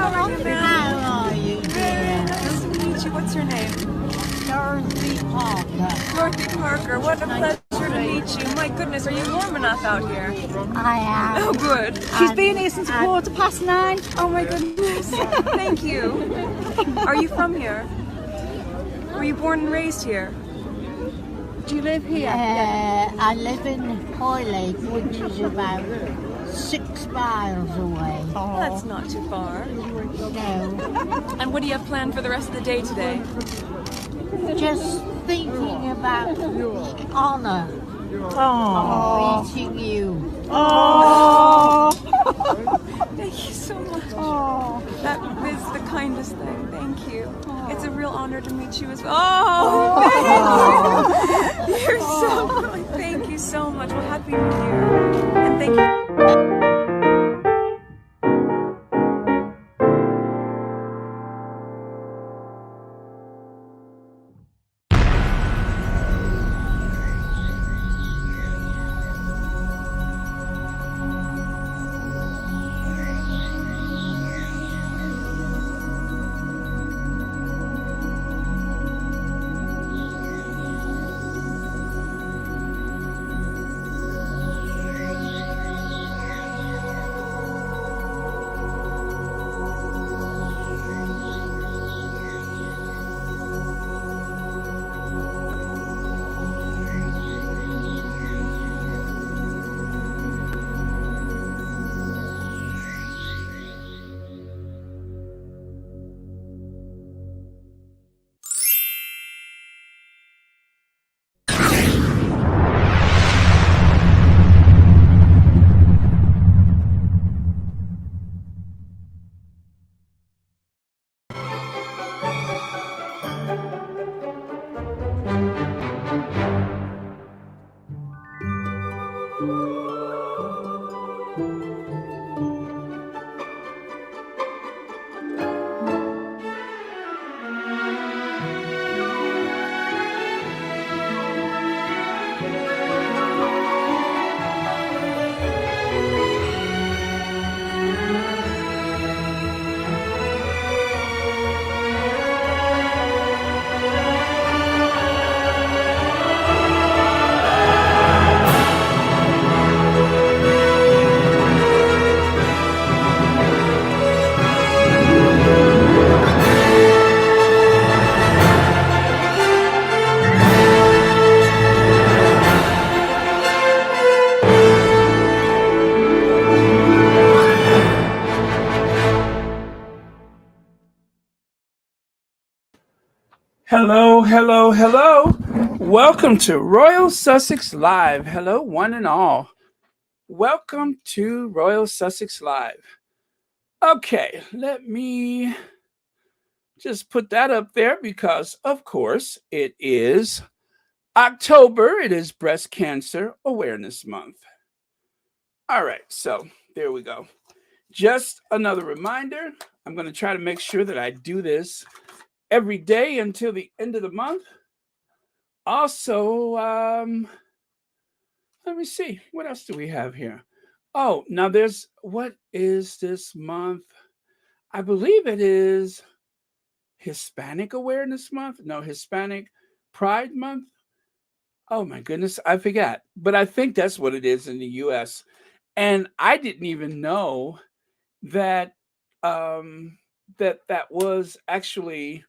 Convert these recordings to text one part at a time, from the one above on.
How are you, ma'am? How are you, Very dear? nice to meet you. What's your name? Dorothy Parker. Dorothy Parker. What a pleasure to meet you. My goodness, are you warm enough out here? I am. Oh, good. She's been here since 9:15. Oh, my goodness. Thank you. Are you from here? Were you born and raised here? Do you live here? I live in Hoylake, which is about 6 miles away. That's not too far. No, And what do you have planned for the rest of the day today? just thinking about the honour Oh. of meeting you. Oh. Thank you so much. Oh. That is the kindest thing. Thank you. It's a real honor to meet you as well. Oh, thank you. You're so kind. Thank you so much. Well, Happy New Year. And thank you. Hello, hello, hello. Welcome to Royal Sussex Live. Hello, one and all. Welcome to Royal Sussex Live. Okay, let me just put that up there because, of course, it is October. It is Breast Cancer Awareness Month. All right, so there we go. Just another reminder. I'm going to try to make sure that I do this every day until the end of the month. Also, let me see. What else do we have here? Oh, now what is this month? I believe it is Hispanic Awareness Month. No, Hispanic Pride Month. Oh my goodness, I forgot. But I think that's what it is in the US. And I didn't even know that that was actually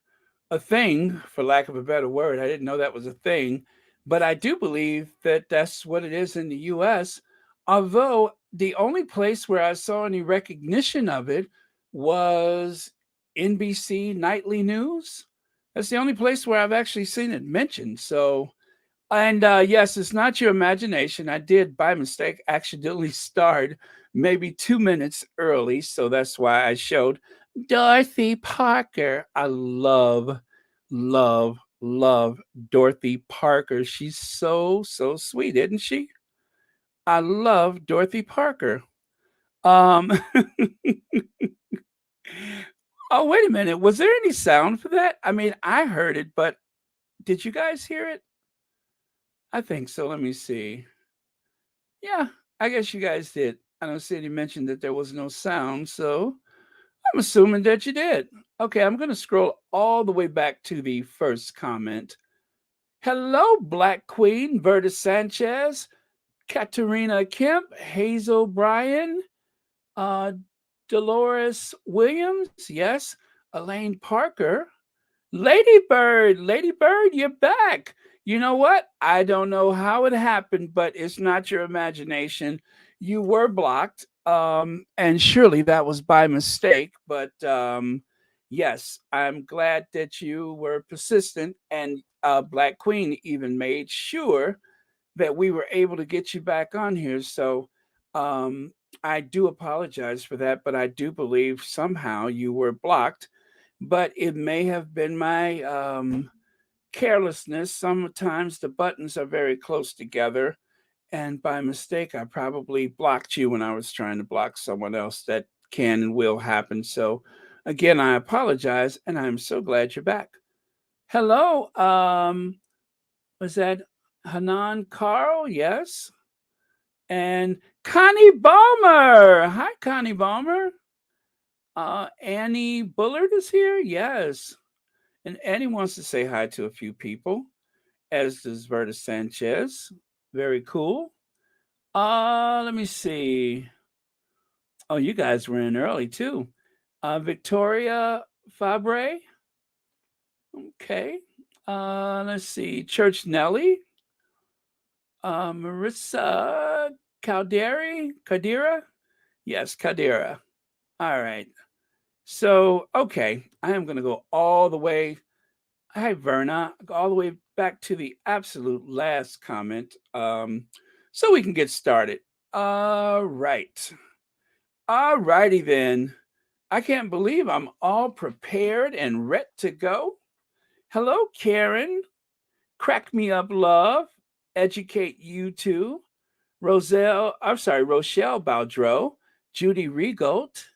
a thing, for lack of a better word. I didn't know that was a thing, but I do believe that that's what it is in the US. Although the only place where I saw any recognition of it was NBC Nightly News. That's the only place where I've actually seen it mentioned. So, and yes, it's not your imagination. I did by mistake accidentally start maybe 2 minutes early. So that's why I showed Dorothy Parker. I love, love Dorothy Parker. She's so sweet, isn't she? I love Dorothy Parker. Um, oh, wait a minute. Was there any sound for that? I mean, I heard it, but did you guys hear it? I think so. Let me see. Yeah, I guess you guys did. I don't see any mention that there was no sound. So, I'm assuming that you did. Okay, I'm going to scroll all the way back to the first comment. Hello, Black Queen, Verta Sanchez, Katarina Kemp, Hazel Bryan, uh, Dolores Williams, yes, Elaine Parker, Lady Bird, you're back. You know what? I don't know how it happened, but it's not your imagination. You were blocked, and surely that was by mistake. But yes, I'm glad that you were persistent, and Black Queen even made sure that we were able to get you back on here. So um, I do apologize for that, but I do believe somehow you were blocked. But it may have been my carelessness. Sometimes the buttons are very close together. And by mistake, I probably blocked you when I was trying to block someone else. That can and will happen. So, again, I apologize, and I'm so glad you're back. Hello, was that Hanan Carl? Yes. And Connie Balmer. Hi, Connie Balmer. Annie Bullard is here. Yes. And Annie wants to say hi to a few people, as does Verta Sanchez. Very cool. Let me see. Oh, you guys were in early too. Victoria Fabre. Okay. Let's see. Church Nelly. Marissa Caldera. Yes, Caldera. All right. So, okay, I am going to go all the way. Hi, Verna. Go all the way back to the absolute last comment, so we can get started. All right. All righty then. I can't believe I'm all prepared and ready to go. Hello, Karen. Crack me up, love. Educate you too. Rochelle Baudreau, Judy Regolt.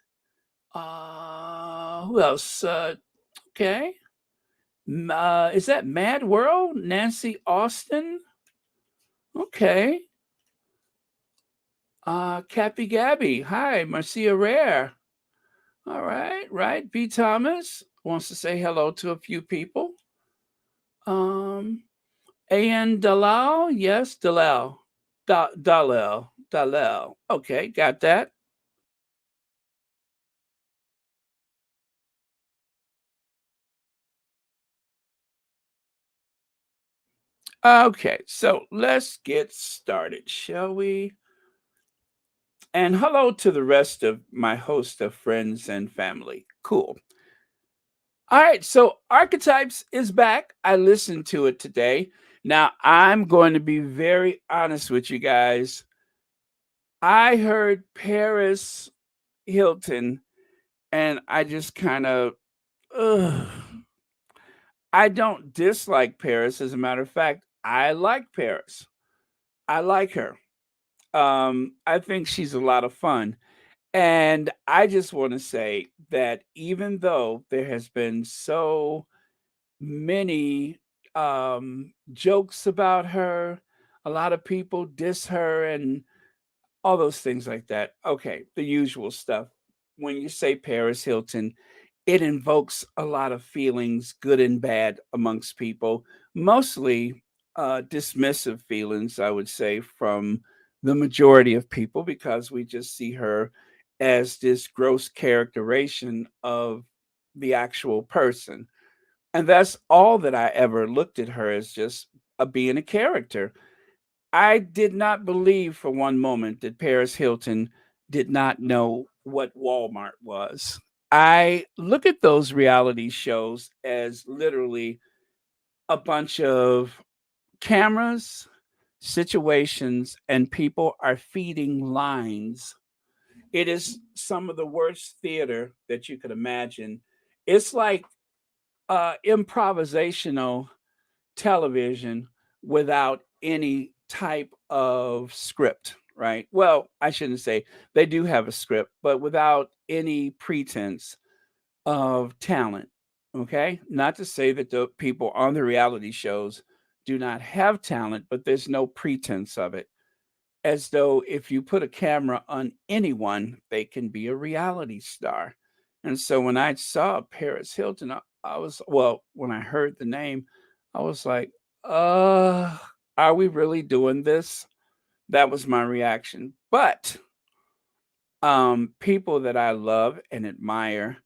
Who else? Okay. Is that Mad World? Nancy Austin? Okay. Cappy Gabby. Hi, Marcia Rare. All right, right. B. Thomas wants to say hello to a few people. A.N. Dalal. Yes, Dalal. Dalal. Dalal. Okay, got that. Okay, so let's get started, shall we? And hello to the rest of my host of friends and family. Cool. All right, so Archetypes is back. I listened to it today. Now, I'm going to be very honest with you guys. I heard Paris Hilton, and I just kind of, ugh. I don't dislike Paris. As a matter of fact, I like Paris. I like her. I think she's a lot of fun. And I just want to say that even though there has been so many jokes about her, a lot of people diss her and all those things like that. Okay, the usual stuff. When you say Paris Hilton, it invokes a lot of feelings, good and bad, amongst people, mostly dismissive feelings, I would say, from the majority of people, because we just see her as this gross characterization of the actual person. And that's all that I ever looked at her as, just being a character. I did not believe for one moment that Paris Hilton did not know what Walmart was. I look at those reality shows as literally a bunch of cameras, situations, and people are feeding lines. It is some of the worst theater that you could imagine. It's like improvisational television without any type of script, right? Well, I shouldn't say they do have a script, but without any pretense of talent. Okay. Not to say that the people on the reality shows do not have talent, but there's no pretense of it. As though if you put a camera on anyone, they can be a reality star. And so when I saw Paris Hilton, I was, well, when I heard the name, I was like, uh, are we really doing this? That was my reaction. But people that I love and admire,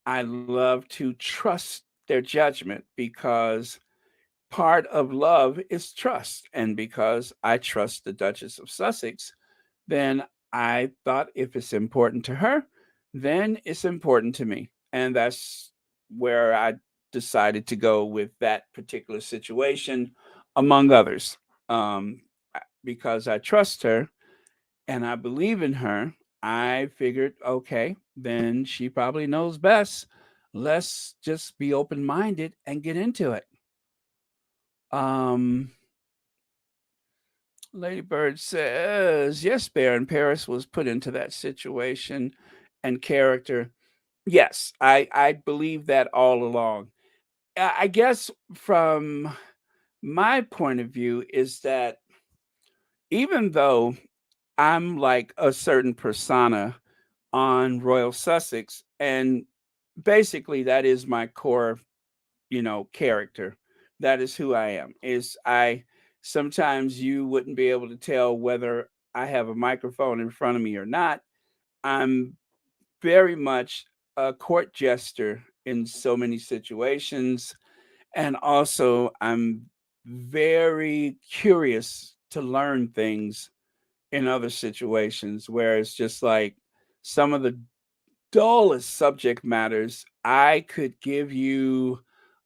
I love to trust their judgment because part of love is trust. And because I trust the Duchess of Sussex, then I thought if it's important to her, then it's important to me. And that's where I decided to go with that particular situation, among others. Because I trust her and I believe in her, I figured, okay, then she probably knows best. Let's just be open minded and get into it. Um, Lady Bird says, yes, Baron Paris was put into that situation and character. Yes, I believe that all along. I guess from my point of view is that even though I'm like a certain persona on Royal Sussex, and basically that is my core, character. That is who I am. Is I sometimes you wouldn't be able to tell whether I have a microphone in front of me or not. I'm very much a court jester in so many situations, and also I'm very curious to learn things in other situations where it's just like some of the dullest subject matters, I could give you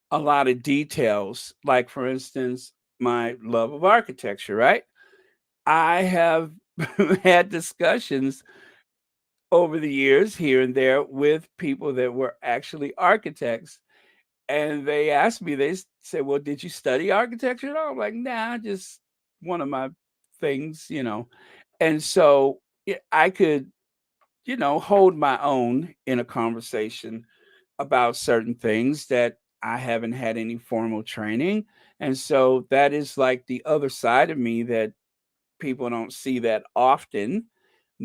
a lot of details. Like, for instance, my love of architecture, right? I have had discussions over the years here and there with people that were actually architects. And they asked me, said, well, did you study architecture at all? I'm like, nah, just one of my things. And so I could, hold my own in a conversation about certain things that I haven't had any formal training. And so that is like the other side of me that people don't see that often,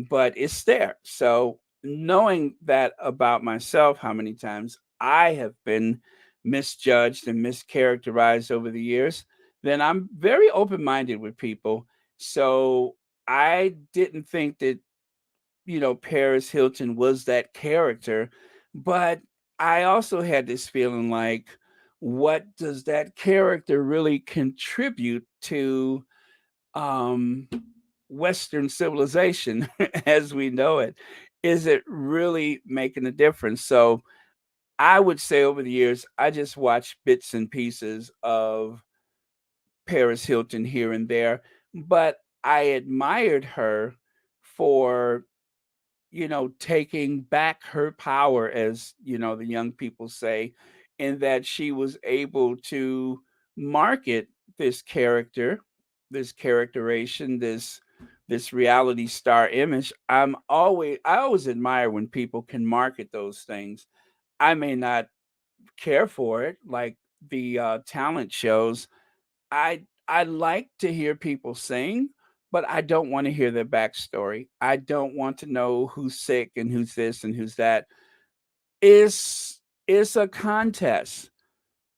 but it's there. So knowing that about myself, how many times I have been misjudged and mischaracterized over the years, then I'm very open minded with people. So I didn't think that Paris Hilton was that character. But I also had this feeling like, what does that character really contribute to um, Western civilization as we know it? Is it really making a difference? So I would say over the years, I just watched bits and pieces of Paris Hilton here and there, but I admired her for taking back her power, as the young people say, in that she was able to market this character, this characterization, this reality star image. I always admire when people can market those things. I may not care for it, like the talent shows. I like to hear people sing, but I don't want to hear their backstory. I don't want to know who's sick and who's this and who's that. It's a contest.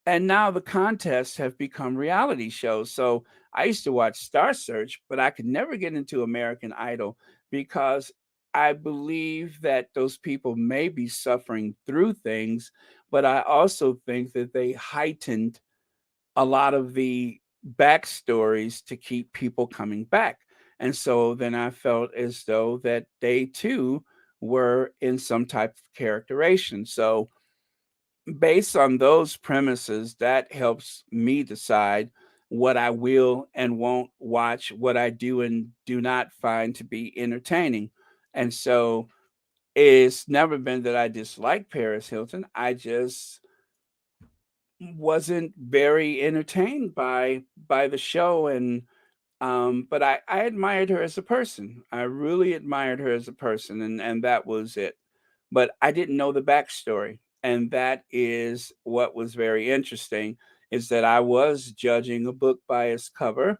And now the contests have become reality shows. So I used to watch Star Search, but I could never get into American Idol because I believe that those people may be suffering through things, but I also think that they heightened a lot of the backstories to keep people coming back. And so then I felt as though that they too were in some type of characterization. So based on those premises, that helps me decide what I will and won't watch, what I do and do not find to be entertaining. And so it's never been that I dislike Paris Hilton. I just wasn't very entertained by the show. And but I admired her as a person. I really admired her as a person, and that was it. But I didn't know the backstory, and that is what was very interesting. Is that I was judging a book by its cover,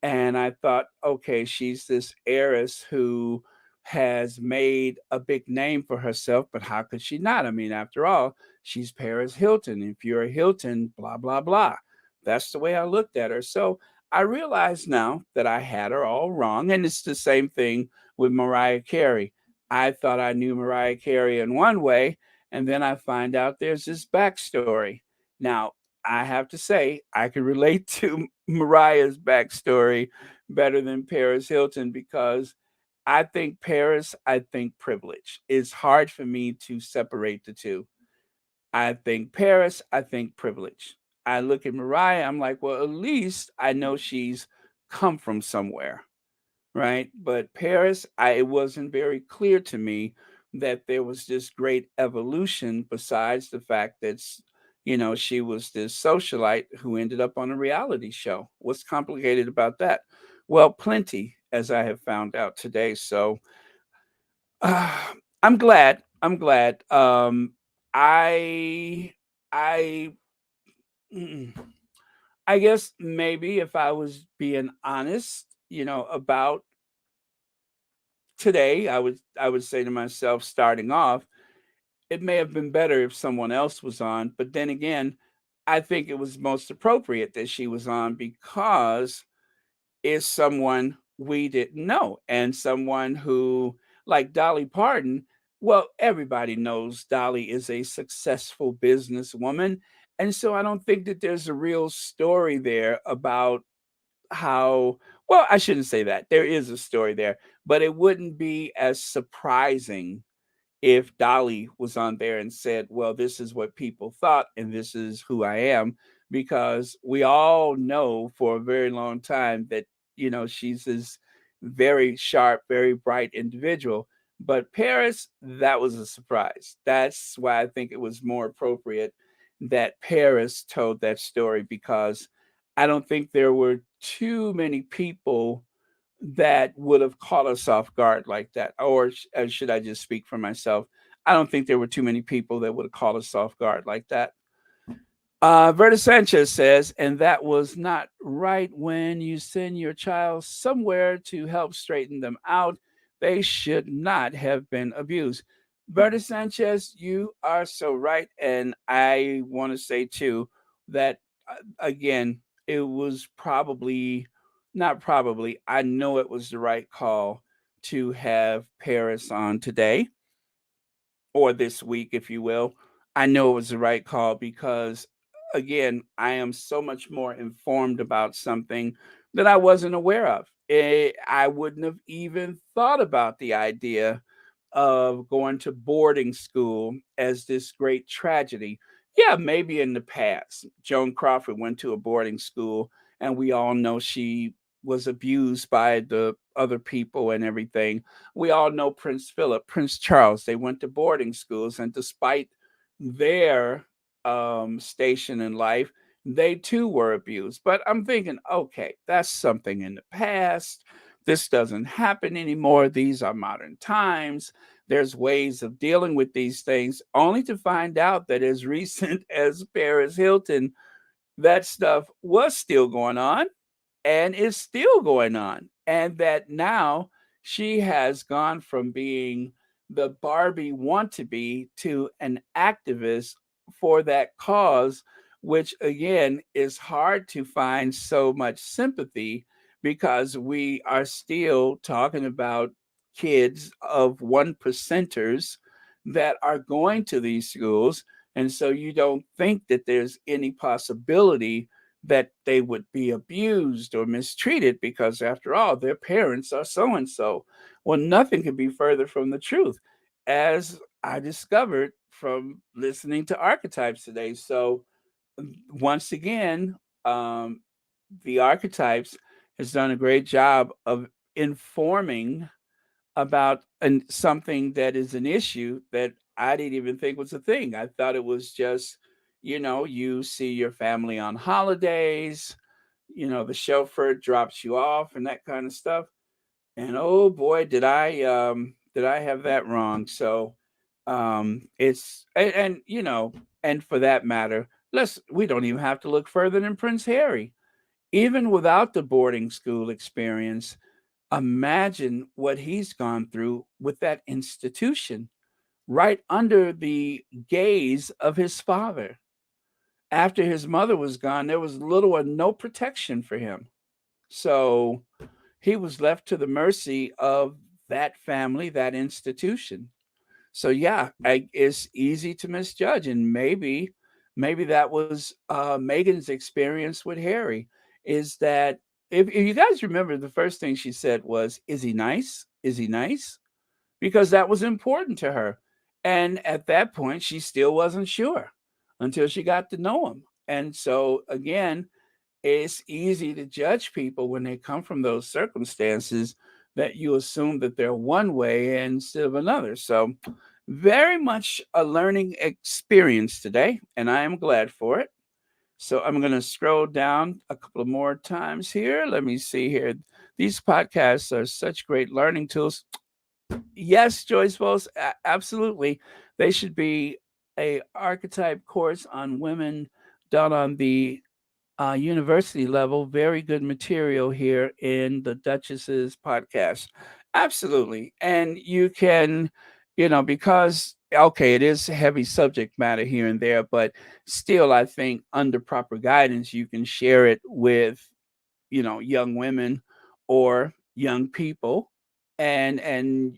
and I thought, okay, she's this heiress who has made a big name for herself, but how could she not? I mean, after all, she's Paris Hilton. If you're a Hilton, blah, blah, blah. That's the way I looked at her. So I realize now that I had her all wrong. And it's the same thing with Mariah Carey. I thought I knew Mariah Carey in one way, and then I find out there's this backstory. Now, I have to say, I can relate to Mariah's backstory better than Paris Hilton because I think Paris, I think privilege. It's hard for me to separate the two. I think Paris, I think privilege. I look at Mariah, I'm like, well, at least I know she's come from somewhere, right? But Paris, it wasn't very clear to me that there was this great evolution besides the fact that she was this socialite who ended up on a reality show. What's complicated about that? Well, plenty, as I have found out today. So uh, I'm glad. I'm glad. I I mm, I guess maybe if I was being honest, about today, I would say to myself, starting off, it may have been better if someone else was on. But then again, I think it was most appropriate that she was on because is someone we didn't know and someone who, like Dolly Parton, well, everybody knows Dolly is a successful businesswoman. And so I don't think that there's a real story there about how, well, I shouldn't say that. There is a story there, but it wouldn't be as surprising if Dolly was on there and said, well, this is what people thought and this is who I am, because we all know for a very long time that, she's this very sharp, very bright individual. But Paris, that was a surprise. That's why I think it was more appropriate that Paris told that story because I don't think there were too many people that would have caught us off guard like that. Or should I just speak for myself? I don't think there were too many people that would have caught us off guard like that. Verta Sanchez says, and that was not right when you send your child somewhere to help straighten them out. They should not have been abused. Verta Sanchez, you are so right. And I want to say, too, that again, it was probably, not probably, I know it was the right call to have Paris on today or this week, if you will. I know it was the right call because, again, I am so much more informed about something that I wasn't aware of. I wouldn't have even thought about the idea of going to boarding school as this great tragedy. Yeah, maybe in the past, Joan Crawford went to a boarding school, and we all know she was abused by the other people and everything. We all know Prince Philip, Prince Charles, they went to boarding schools, and despite their station in life, they too were abused. But I'm thinking, okay, that's something in the past. This doesn't happen anymore. These are modern times. There's ways of dealing with these things, only to find out that as recent as Paris Hilton, that stuff was still going on and is still going on. And that now she has gone from being the Barbie want to be to an activist for that cause, which again is hard to find so much sympathy because we are still talking about kids of one percenters that are going to these schools. And so you don't think that there's any possibility that they would be abused or mistreated because, after all, their parents are so and so. Well, nothing could be further from the truth, as I discovered from listening to Archetypes today. So, once again, the Archetypes has done a great job of informing about something that is an issue that I didn't even think was a thing. I thought it was just, you see your family on holidays, the chauffeur drops you off and that kind of stuff. And oh boy, did I have that wrong. So it's and for that matter, we don't even have to look further than Prince Harry. Even without the boarding school experience, Imagine what he's gone through with that institution right under the gaze of his father. After his mother was gone, there was little or no protection for him. So he was left to the mercy of that family, that institution. So yeah, it's easy to misjudge, and maybe that was Megan's experience with Harry. Is that if you guys remember, the first thing she said was, "Is he nice? Is he nice?" Because that was important to her. And at that point, she still wasn't sure until she got to know him. And so, again, it's easy to judge people when they come from those circumstances that you assume that they're one way instead of another. So, very much a learning experience today, and I am glad for it. So I'm going to scroll down a couple of more times here. Let me see here. These podcasts are such great learning tools. Yes, Joyce Bowles, absolutely. They should be a archetype course on women done on the university level. Very good material here in the Duchess's podcast. Absolutely. And you can, because, okay, it is heavy subject matter here and there, but still, I think under proper guidance, you can share it with, young women or young people. And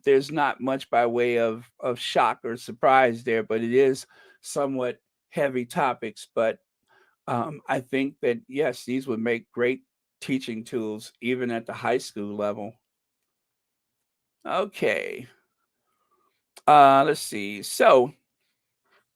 there's not much by way of shock or surprise there, but it is somewhat heavy topics. But I think that yes, these would make great teaching tools even at the high school level. Okay, let's see. So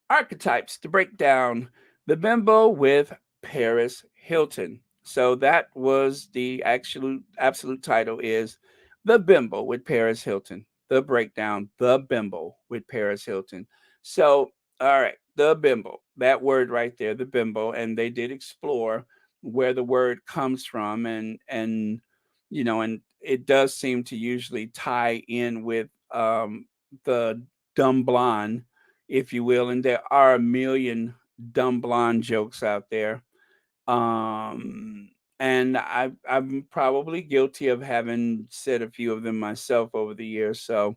archetypes to break down the bimbo with Paris Hilton. So that was the absolute title is the bimbo with Paris Hilton. The breakdown, the bimbo with Paris Hilton. So all right, the bimbo, that word right there, the bimbo, and they did explore where the word comes from, and it does seem to usually tie in with the dumb blonde, if you will, and there are a million dumb blonde jokes out there. And I'm probably guilty of having said a few of them myself over the years. So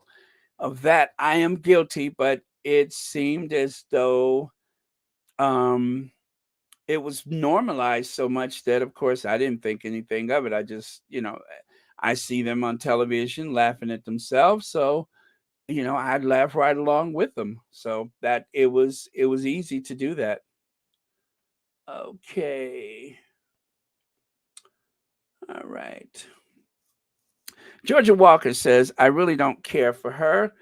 of that, I am guilty, but it seemed as though um it was normalized so much that of course I didn't think anything of it. I just, I see them on television laughing at themselves. So I'd laugh right along with them. So that it was easy to do that. Okay. All right. Georgia Walker says, I really don't care for her.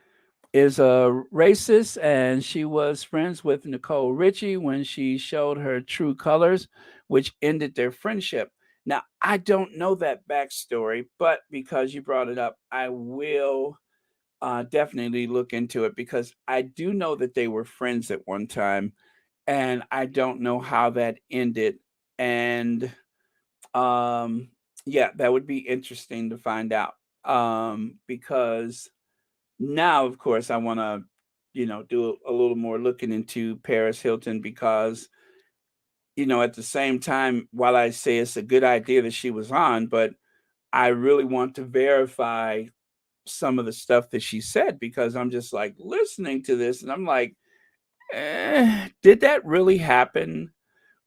Is a racist, and she was friends with Nicole Richie when she showed her true colors, which ended their friendship. Now, I don't know that backstory, but because you brought it up, I will definitely look into it because I do know that they were friends at one time, and I don't know how that ended. And um, yeah, that would be interesting to find out because now, of course, I want to, do a little more looking into Paris Hilton because, at the same time, while I say it's a good idea that she was on, but I really want to verify some of the stuff that she said because I'm just like listening to this and I'm like, did that really happen?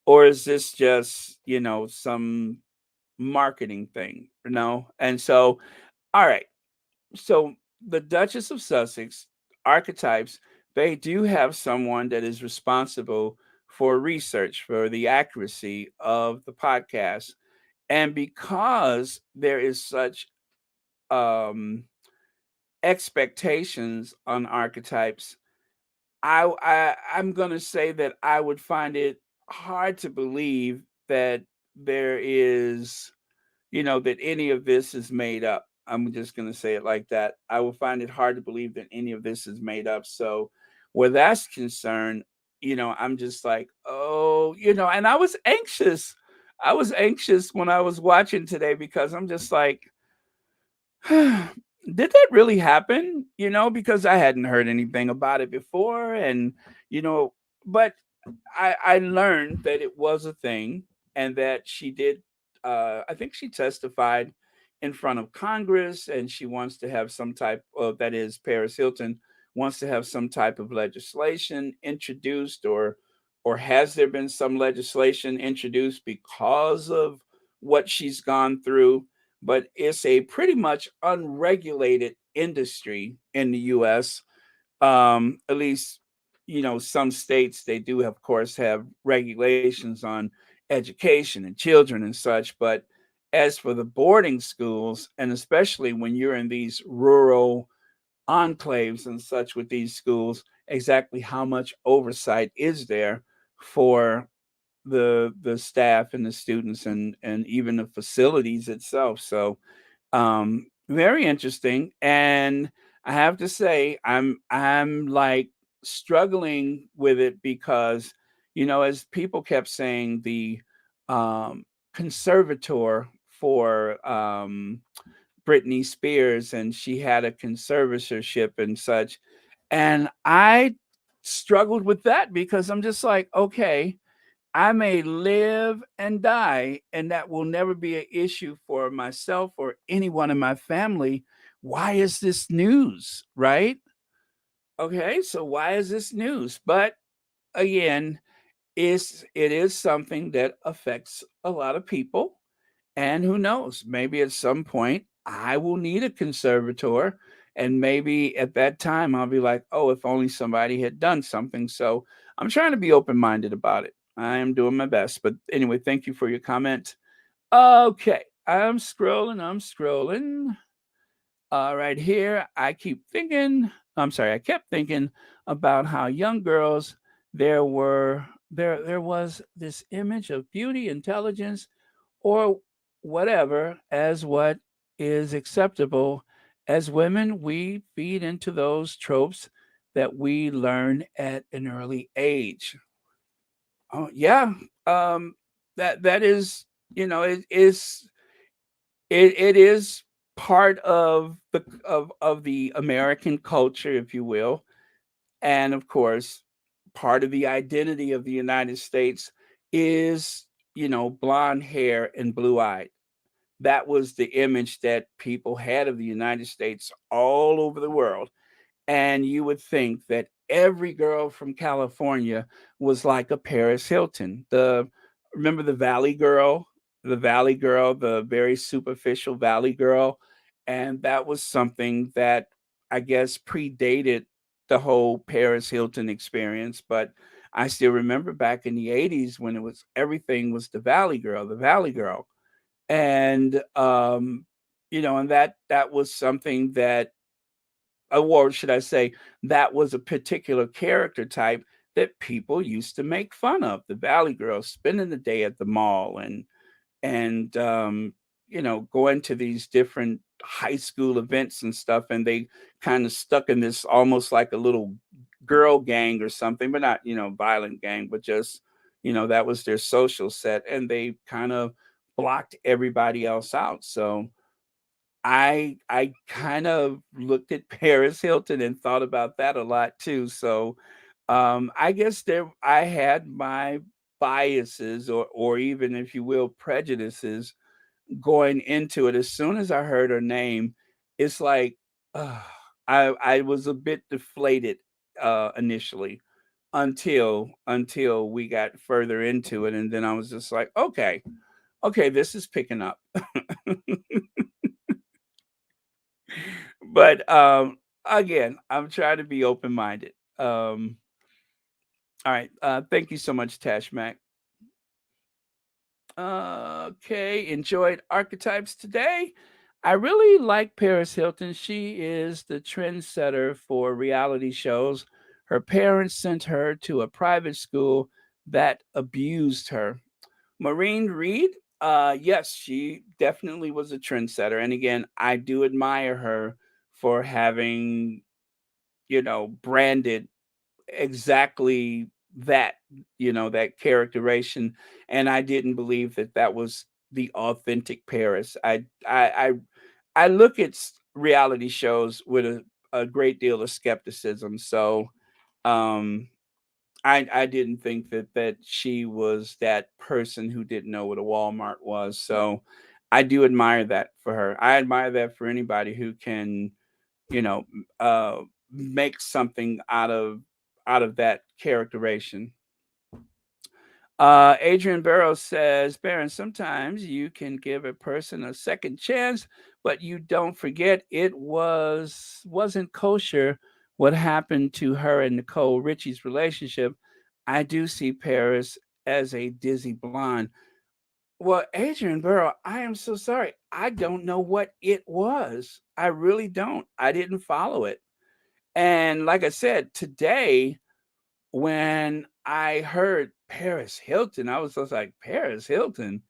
Or is this just, some marketing thing, And so, all right. So the Duchess of Sussex archetypes, they do have someone that is responsible for research for the accuracy of the podcast. And because there is such um expectations on archetypes, I'm gonna say that I would find it hard to believe that there is that any of this is made up. I'm just going to say it like that. I will find it hard to believe that any of this is made up. So, where that's concerned, I'm just like, oh, and I was anxious. I was anxious when I was watching today because I'm just like, did that really happen? Because I hadn't heard anything about it before. And, you know, but I learned that it was a thing and that she did, I think she testified in front of Congress, and she wants to have some type of, that is, Paris Hilton wants to have some type of legislation introduced, or has there been some legislation introduced because of what she's gone through? But it's a pretty much unregulated industry in the US. At least, some states, they do, of course, have regulations on education and children and such. But as for the boarding schools, and especially when you're in these rural enclaves and such with these schools, exactly how much oversight is there for the staff and the students, and even the facilities itself? So very interesting. And I have to say, I'm like struggling with it because, as people kept saying, the um conservator for Britney Spears, and she had a conservatorship and such. And I struggled with that because I'm just like, okay, I may live and die, and that will never be an issue for myself or anyone in my family. Why is this news, right? Okay, so why is this news? But again, it is something that affects a lot of people, and who knows, maybe at some point I will need a conservator, and maybe at that time I'll be like, oh, if only somebody had done something. So I'm trying to be open-minded about it. I am doing my best. But anyway, thank you for your comment. Okay, I'm scrolling. Right here, I kept thinking about how young girls, there was this image of beauty, intelligence, or whatever as what is acceptable. As women, we feed into those tropes that we learn at an early age. Oh yeah, that is, it is part of the American culture, if you will, and of course, part of the identity of the United States is, blonde hair and blue eyed. That was the image that people had of the United States all over the world. And you would think that every girl from California was like a Paris Hilton. The Remember the Valley Girl, the very superficial Valley Girl, and that was something that I guess predated the whole Paris Hilton experience. But I still remember back in the '80s when it was everything was the Valley Girl, and and that was something that, or should I say, that was a particular character type that people used to make fun of. The Valley Girl spending the day at the mall, and going to these different high school events and stuff, and they kind of stuck in this almost like a little girl gang or something, but not, violent gang, but just, that was their social set, and they kind of blocked everybody else out. So I kind of looked at Paris Hilton and thought about that a lot too. So I guess there I had my biases, or even, if you will, prejudices going into it. As soon as I heard her name, it's like, uh, I was a bit deflated initially, until we got further into it, and then I was just like, okay, okay, this is picking up. But again, I'm trying to be open minded. All right. Thank you so much, Tash Mac. Okay, enjoyed Archetypes today. I really like Paris Hilton. She is the trendsetter for reality shows. Her parents sent her to a private school that abused her. Maureen Reed, yes, she definitely was a trendsetter. And again, I do admire her for having, branded exactly that, that characterization. And I didn't believe that that was the authentic Paris. I look at reality shows with a great deal of skepticism. So um, I didn't think that she was that person who didn't know what a Walmart was. So I do admire that for her. I admire that for anybody who can, you know, uh, make something out of that characterization. Adrian Burrows says, Baron, sometimes you can give a person a second chance, but you don't forget wasn't kosher what happened to her and Nicole Richie's relationship. I do see Paris as a dizzy blonde. Well, Adrian Burrow, I am so sorry. I don't know what it was. I really don't. I didn't follow it. And like I said, today when I heard Paris Hilton, I was just like, Paris Hilton.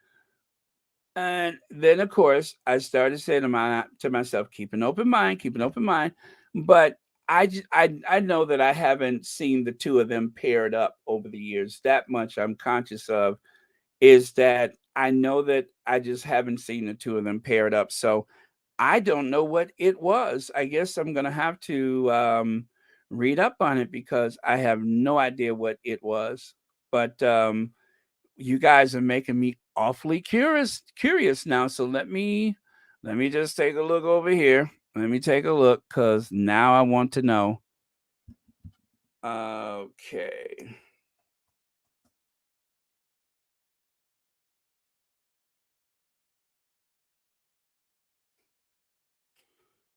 And then, of course, I started saying to myself, keep an open mind, keep an open mind. But I know that I haven't seen the two of them paired up over the years. That much I'm conscious of is that I know that I just haven't seen the two of them paired up. So I don't know what it was. I guess I'm gonna have to read up on it because I have no idea what it was. But you guys are making me awfully curious now. So let me just take a look over here. Let me take a look because now I want to know. Okay.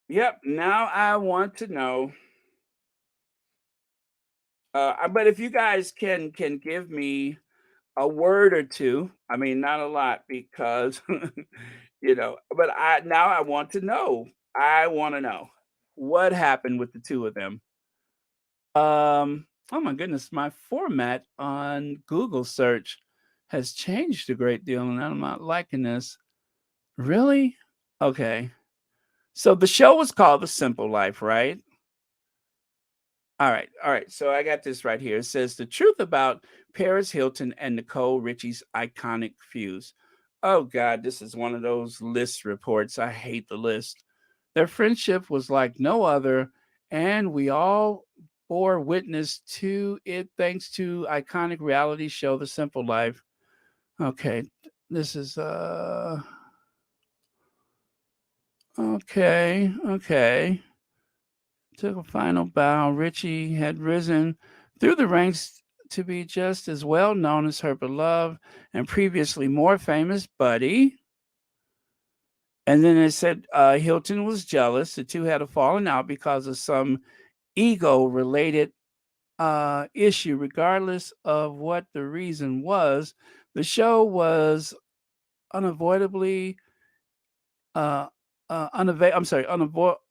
Yep. Now I want to know. But if you guys can give me a word or two, I mean, not a lot because but I want to know. I want to know what happened with the two of them. Oh my goodness, my format on Google search has changed a great deal, and I'm not liking this. Really? Okay. So the show was called The Simple Life, right? All right, all right. So I got this right here. It says the truth about Paris Hilton and Nicole Richie's iconic fuse. Oh God, this is one of those list reports. I hate the list. Their friendship was like no other, and we all bore witness to it thanks to iconic reality show The Simple Life. Okay, this is okay. Took a final bow. Richie had risen through the ranks to be just as well known as her beloved and previously more famous buddy. And then it said Hilton was jealous. The two had a falling out because of some ego related issue. Regardless of what the reason was, the show was unavoidably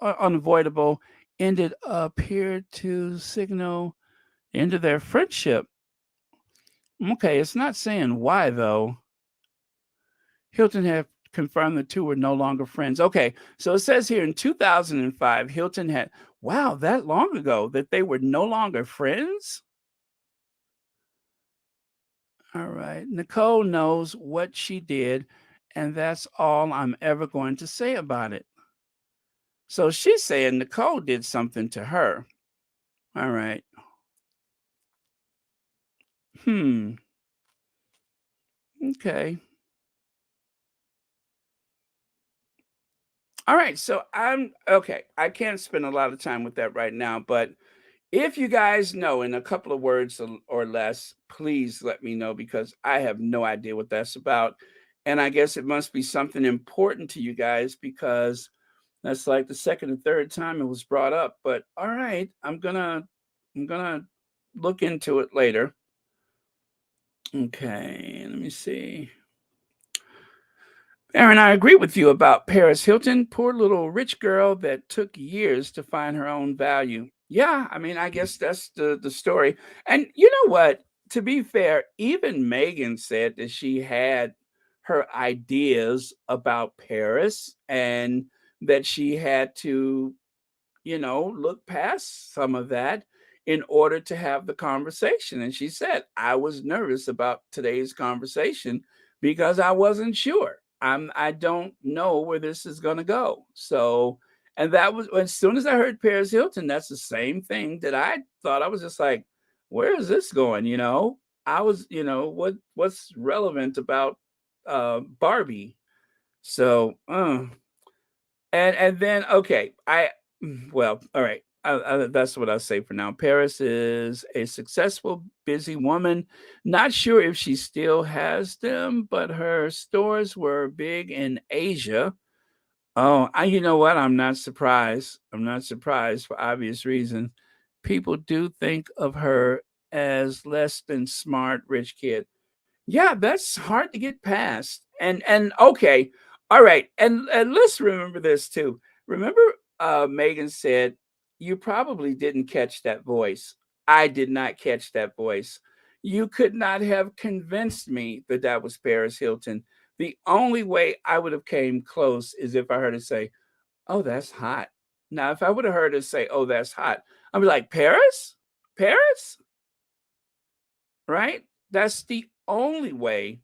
unavoidable ended appeared to signal the end of their friendship. Okay, it's not saying why though. Hilton had confirmed the two were no longer friends. Okay, so it says here in 2005, Hilton had, wow, that long ago that they were no longer friends? All right. Nicole knows what she did, and that's all I'm ever going to say about it. So she's saying Nicole did something to her. All right. Hmm. Okay. All right. So I'm okay. I can't spend a lot of time with that right now, but if you guys know in a couple of words or less, please let me know because I have no idea what that's about. And I guess it must be something important to you guys because that's like the second and third time it was brought up. But all right, I'm gonna look into it later. Okay, let me see. Aaron, I agree with you about Paris Hilton. Poor little rich girl that took years to find her own value. Yeah, I mean, I guess that's the story. And you know what? To be fair, even Meghan said that she had her ideas about Paris and that she had to look past some of that in order to have the conversation. And she said, I was nervous about today's conversation because I wasn't sure. I don't know where this is gonna go. So and that was as soon as I heard Paris Hilton, that's the same thing that I thought. I was just like, where is this going? I was, what's relevant about Barbie? So, and then okay, well, all right. That's what I'll say for now. Paris is a successful, busy woman. Not sure if she still has them, but her stores were big in Asia. Oh, you know what? I'm not surprised. I'm not surprised for obvious reasons. People do think of her as less than smart, rich kid. Yeah, that's hard to get past. And okay, all right, and let's remember this too. Remember, Megan said you probably didn't catch that voice. I did not catch that voice. You could not have convinced me that that was Paris Hilton. The only way I would have came close is if I heard her say, "Oh, that's hot." Now, if I would have heard her say, "Oh, that's hot," I'd be like, "Paris, Paris." Right? That's the only way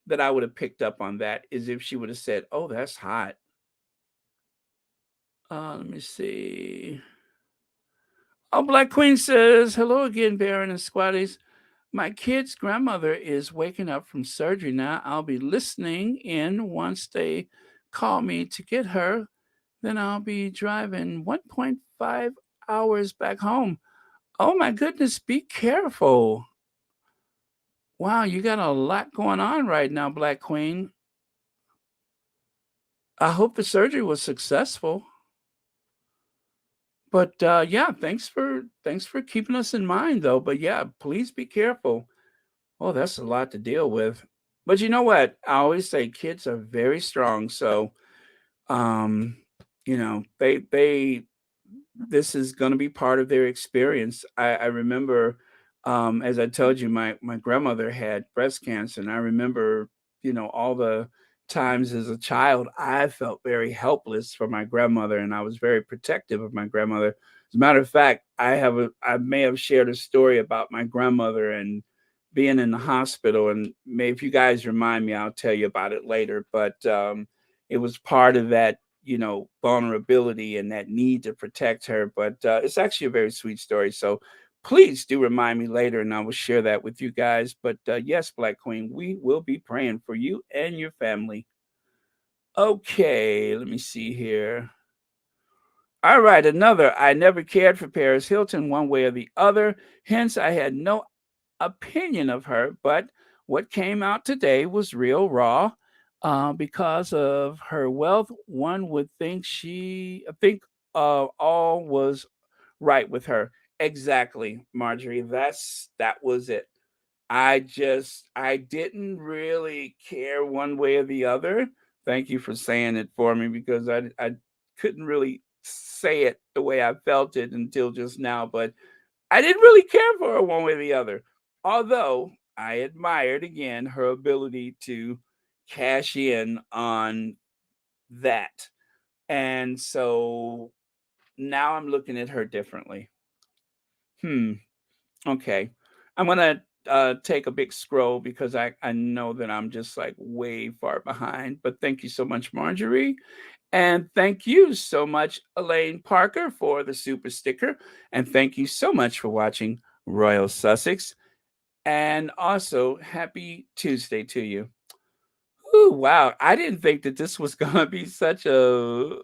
that I would have picked up on that is if she would have said, "Oh, that's hot." Let me see. Oh, Black Queen says, "Hello again, Baron and Squatties. My kid's grandmother is waking up from surgery now. I'll be listening in once they call me to get her. Then I'll be driving 1.5 hours back home. Oh my goodness, be careful. Wow, you got a lot going on right now, Black Queen. I hope the surgery was successful. But yeah, thanks for keeping us in mind though. But yeah, please be careful. Oh, that's a lot to deal with. But you know what? I always say kids are very strong. So um, they this is going to be part of their experience. I remember, as I told you, my grandmother had breast cancer, and I remember, all the times as a child I felt very helpless for my grandmother, and I was very protective of my grandmother. As a matter of fact, I may have shared a story about my grandmother and being in the hospital, and maybe if you guys remind me, I'll tell you about it later. But it was part of that vulnerability and that need to protect her. But it's actually a very sweet story. So please do remind me later and I will share that with you guys. But yes, Black Queen, we will be praying for you and your family. Okay, let me see here. All right, another. I never cared for Paris Hilton one way or the other. Hence, I had no opinion of her, but what came out today was real raw. Because of her wealth, one would think all was right with her. Exactly, Marjorie. That was it. I didn't really care one way or the other. Thank you for saying it for me because I couldn't really say it the way I felt it until just now, but I didn't really care for her one way or the other. Although I admired again her ability to cash in on that. And so now I'm looking at her differently. Hmm. Okay. I'm gonna take a big scroll because I know that I'm just like way far behind. But thank you so much, Marjorie. And thank you so much, Elaine Parker, for the super sticker. And thank you so much for watching Royal Sussex. And also, happy Tuesday to you. Ooh, wow. I didn't think that this was going to be such a,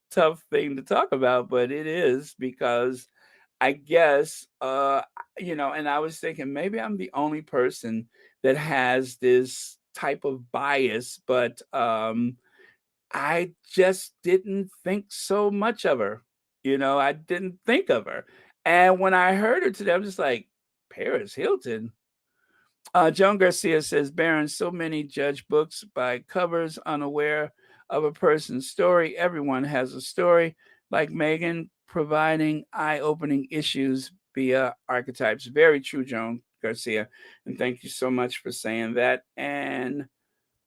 tough thing to talk about, but it is because I guess, and I was thinking maybe I'm the only person that has this type of bias, but I just didn't think so much of her. I didn't think of her. And when I heard her today, I'm just like, Paris Hilton. Joan Garcia says, Baron, so many judge books by covers, unaware of a person's story. Everyone has a story, like Meghan providing eye opening issues via archetypes. Very true, Joan Garcia. And thank you so much for saying that. And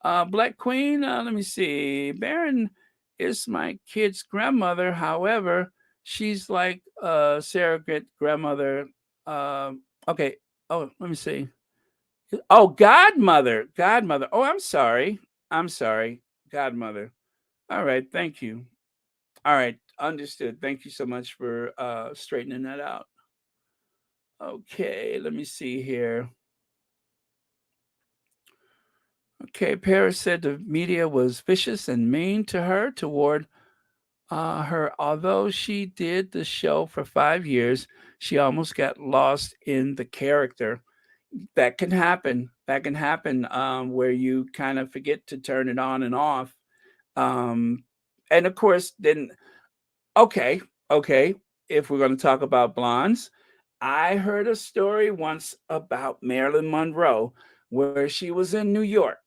Black Queen, let me see. Baron is my kid's grandmother. However, she's like a surrogate grandmother. Okay. Oh, let me see. Oh, godmother. Godmother. Oh, I'm sorry. I'm sorry. Godmother. All right. Thank you. All right. Understood. Thank you so much for straightening that out. Okay. Let me see here. Okay, Paris said the media was vicious and mean to her toward her. Although she did the show for 5 years, she almost got lost in the character. That can happen. That can happen where you kind of forget to turn it on and off. Um, and of course, then okay, okay. If we're going to talk about blondes, I heard a story once about Marilyn Monroe where she was in New York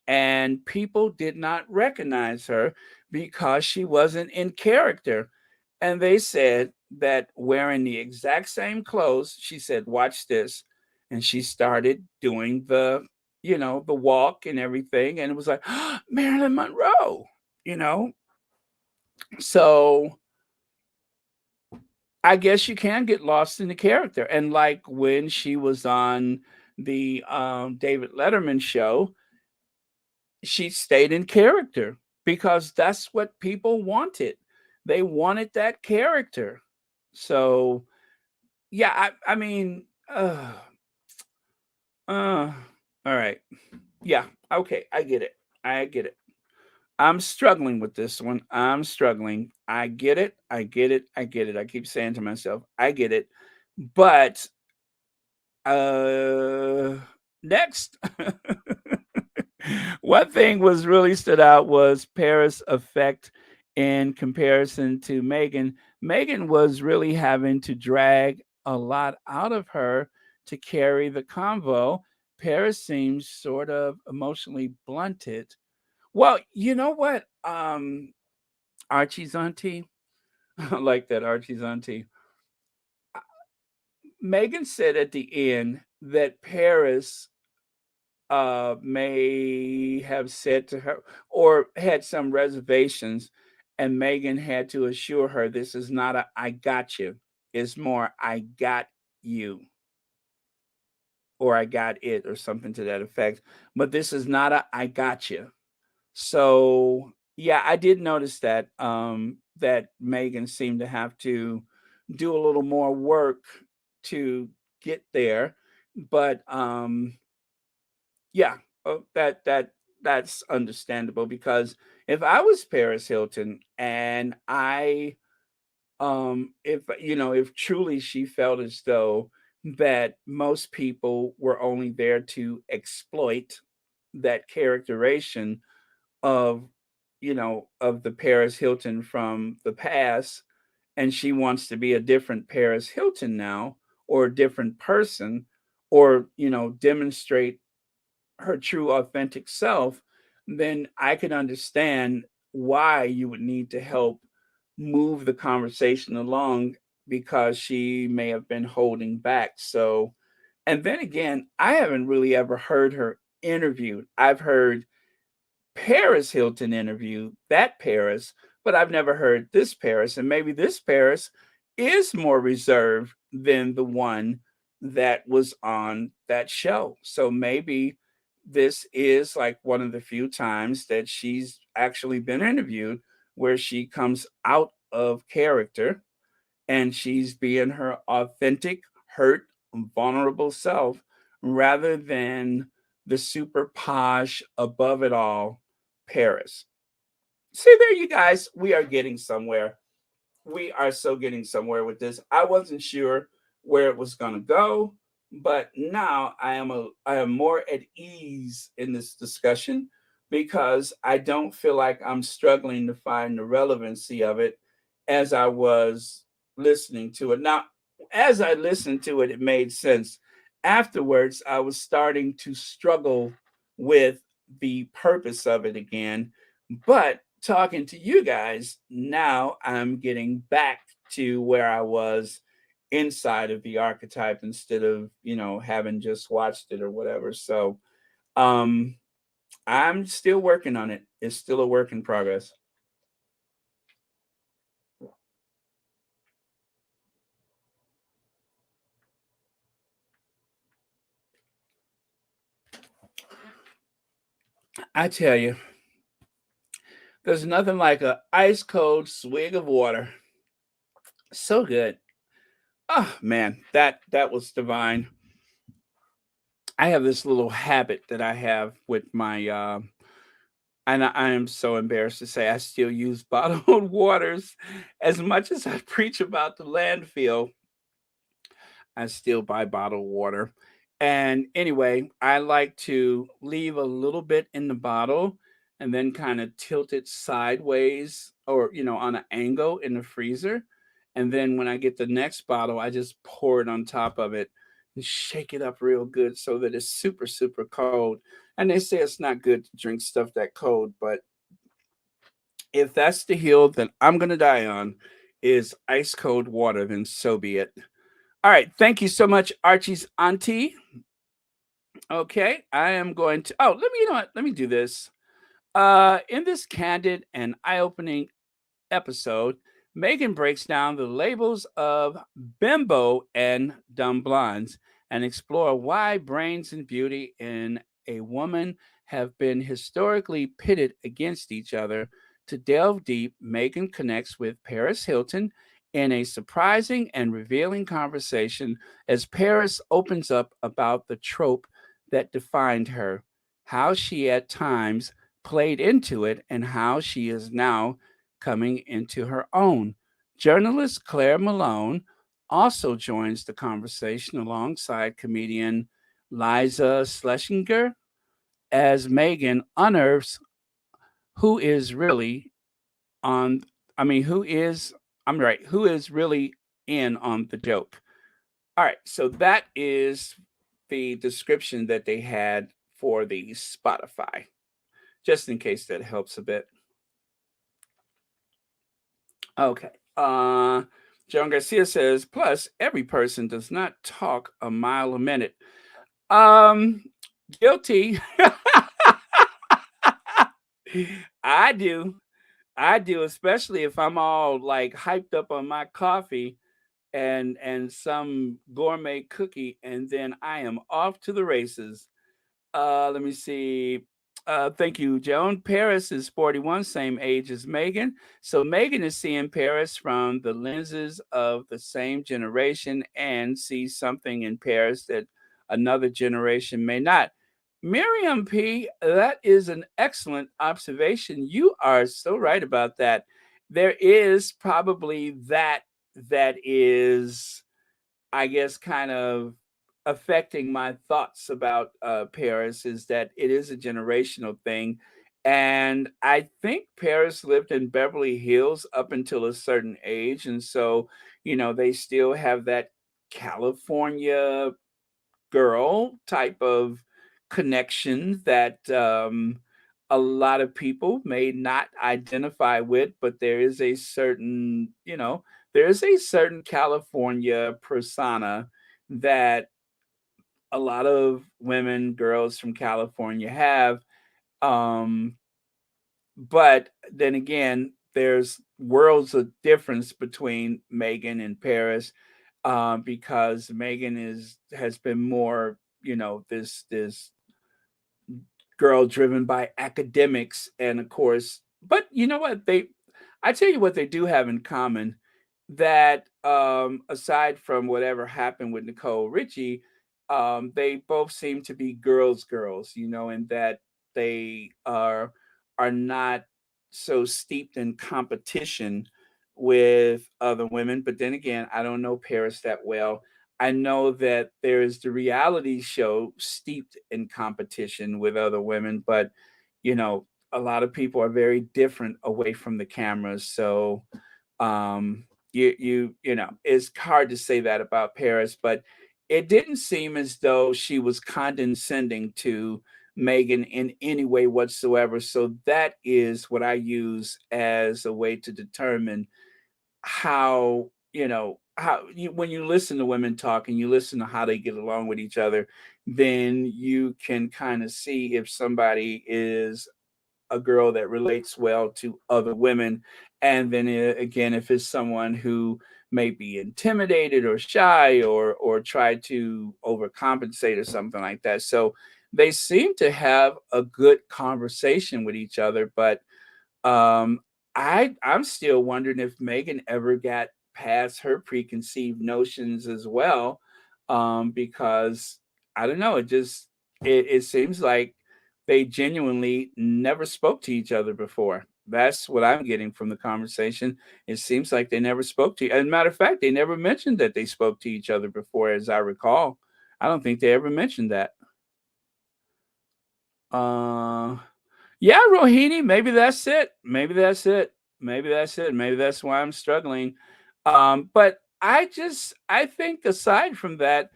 and people did not recognize her because she wasn't in character. And they said that wearing the exact same clothes, she said, watch this. And she started doing the walk and everything. And it was like, Marilyn Monroe, you know? So I guess you can get lost in the character. And like when she was on the David Letterman show, she stayed in character because that's what people wanted. They wanted that character. So yeah, I mean, uh, all right, yeah, okay, I get it. I get it. I'm struggling with this one. I'm struggling. I get it. I get it. I get it. I keep saying to myself, I get it. But uh next. One thing was really stood out was Paris' effect in comparison to Meghan. Meghan was really having to drag a lot out of her to carry the convo. Paris seems sort of emotionally blunted. Well, you know what? Archie's auntie, I like that Archie's auntie. Meghan said at the end that Paris may have said to her or had some reservations, and Megan had to assure her this is not a I got you. It's more I got you or I got it or something to that effect. But this is not a I got you. So yeah, I did notice that that Megan seemed to have to do a little more work to get there. But yeah, that's understandable because if I was Paris Hilton and if truly she felt as though that most people were only there to exploit that characterization of of the Paris Hilton from the past, and she wants to be a different Paris Hilton now or a different person, or demonstrate her true authentic self, then I can understand why you would need to help move the conversation along because she may have been holding back. So, and then again, I haven't really ever heard her interviewed. I've heard Paris Hilton interview that Paris, but I've never heard this Paris. And maybe this Paris is more reserved than the one that was on that show. So maybe this is like one of the few times that she's actually been interviewed where she comes out of character and she's being her authentic, hurt, vulnerable self rather than the super posh, above it all Paris. See, there, you guys, we are getting somewhere. We are so getting somewhere with this. I wasn't sure where it was going to go, but now I am more at ease in this discussion because I don't feel like I'm struggling to find the relevancy of it as I was listening to it. Now, as I listened to it, it made sense. Afterwards, I was starting to struggle with the purpose of it again, but talking to you guys, now I'm getting back to where I was inside of the archetype instead of, having just watched it or whatever. So, um, I'm still working on it. It's still a work in progress. I tell you, there's nothing like a ice cold swig of water. So good. Oh man, that was divine. I have this little habit that I have with my and I am so embarrassed to say I still use bottled waters as much as I preach about the landfill. I still buy bottled water. And anyway, I like to leave a little bit in the bottle and then kind of tilt it sideways or, on an angle in the freezer. And then when I get the next bottle, I just pour it on top of it and shake it up real good so that it's super, super cold. And they say it's not good to drink stuff that cold, but if that's the hill that I'm going to die on is ice cold water, then so be it. All right. Thank you so much, Archie's auntie. Okay. I am going to. Oh, let me do this. In this candid and eye opening episode, Megan breaks down the labels of bimbo and dumb blondes and explore why brains and beauty in a woman have been historically pitted against each other. To delve deep, Megan connects with Paris Hilton in a surprising and revealing conversation as Paris opens up about the trope that defined her, how she at times played into it, and how she is now coming into her own. Journalist Claire Malone also joins the conversation alongside comedian Liza Schlesinger as Megan unearths who is really on, who is, who is really in on the joke. All right, so that is the description that they had for the Spotify, just in case that helps a bit. Okay. John Garcia says, plus every person does not talk a mile a minute. Um, Guilty. I do. I do, especially if I'm all like hyped up on my coffee and some gourmet cookie, and then I am off to the races. Let me see. Thank you, Joan. Paris is 41, same age as Megan. So Megan is seeing Paris from the lenses of the same generation and sees something in Paris that another generation may not. Miriam P., that is an excellent observation. You are so right about that. There is probably that is, I guess, kind of affecting my thoughts about Paris is that it is a generational thing. And I think Paris lived in Beverly Hills up until a certain age. And so, they still have that California girl type of connection that a lot of people may not identify with, but there is a certain California persona that a lot of women, girls from California have. Um, but then again, there's worlds of difference between Megan and Paris, because Megan has been more, this girl driven by academics, and of course, but you know what I tell you what they do have in common, that aside from whatever happened with Nicole Richie, they both seem to be girls, and that they are not so steeped in competition with other women. But then again, I don't know Paris that well. I know that there is the reality show steeped in competition with other women, but a lot of people are very different away from the cameras. So it's hard to say that about Paris, but it didn't seem as though she was condescending to Megan in any way whatsoever. So that is what I use as a way to determine how, when you listen to women talk and you listen to how they get along with each other, then you can kind of see if somebody is a girl that relates well to other women. And then again, if it's someone who may be intimidated or shy or try to overcompensate or something like that. So they seem to have a good conversation with each other, but um, I'm still wondering if Megan ever got past her preconceived notions as well, because I don't know. It seems like they genuinely never spoke to each other before. That's what I'm getting from the conversation. It seems like they never spoke to. As a matter of fact, they never mentioned that they spoke to each other before, as I recall. I don't think they ever mentioned that. Uh, yeah, Rohini, maybe that's it. Maybe that's it. Maybe that's it. Maybe that's why I'm struggling. But I think aside from that,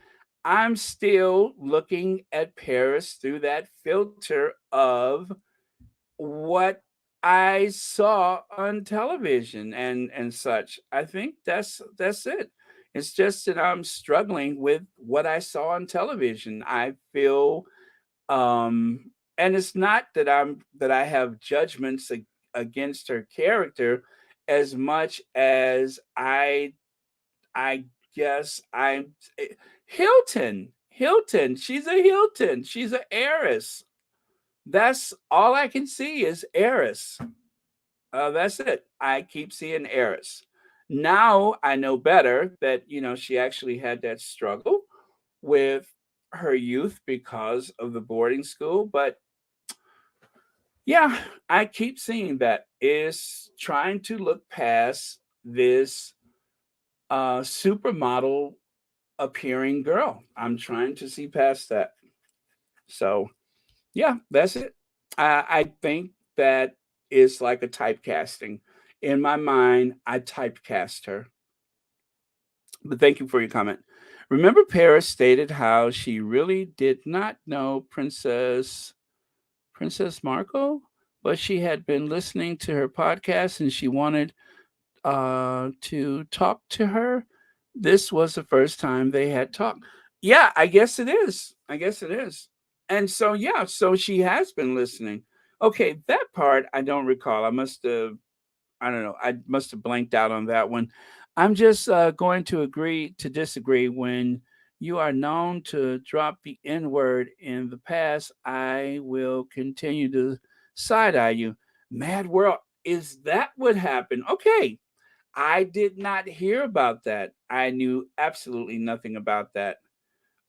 I'm still looking at Paris through that filter of what I saw on television and such. I think that's it. It's just that I'm struggling with what I saw on television. I feel and it's not that I have judgments against her character as much as I guess I'm Hilton, she's a Hilton, she's an heiress. That's all I can see is heiress. That's it. I keep seeing heiress. Now I know better that she actually had that struggle with her youth because of the boarding school, but yeah, I keep seeing that is trying to look past this supermodel appearing girl. I'm trying to see past that. So yeah, that's it. I think that is like a typecasting. In my mind, I typecast her. But thank you for your comment. Remember, Paris stated how she really did not know Princess Marco, but she had been listening to her podcast and she wanted to talk to her. This was the first time they had talked. Yeah, I guess it is. I guess it is. And so, yeah, so she has been listening. Okay, that part I don't recall. I don't know. I must have blanked out on that one. I'm just going to agree to disagree. When you are known to drop the N word in the past, I will continue to side eye you. Mad World, is that what happened? Okay, I did not hear about that. I knew absolutely nothing about that.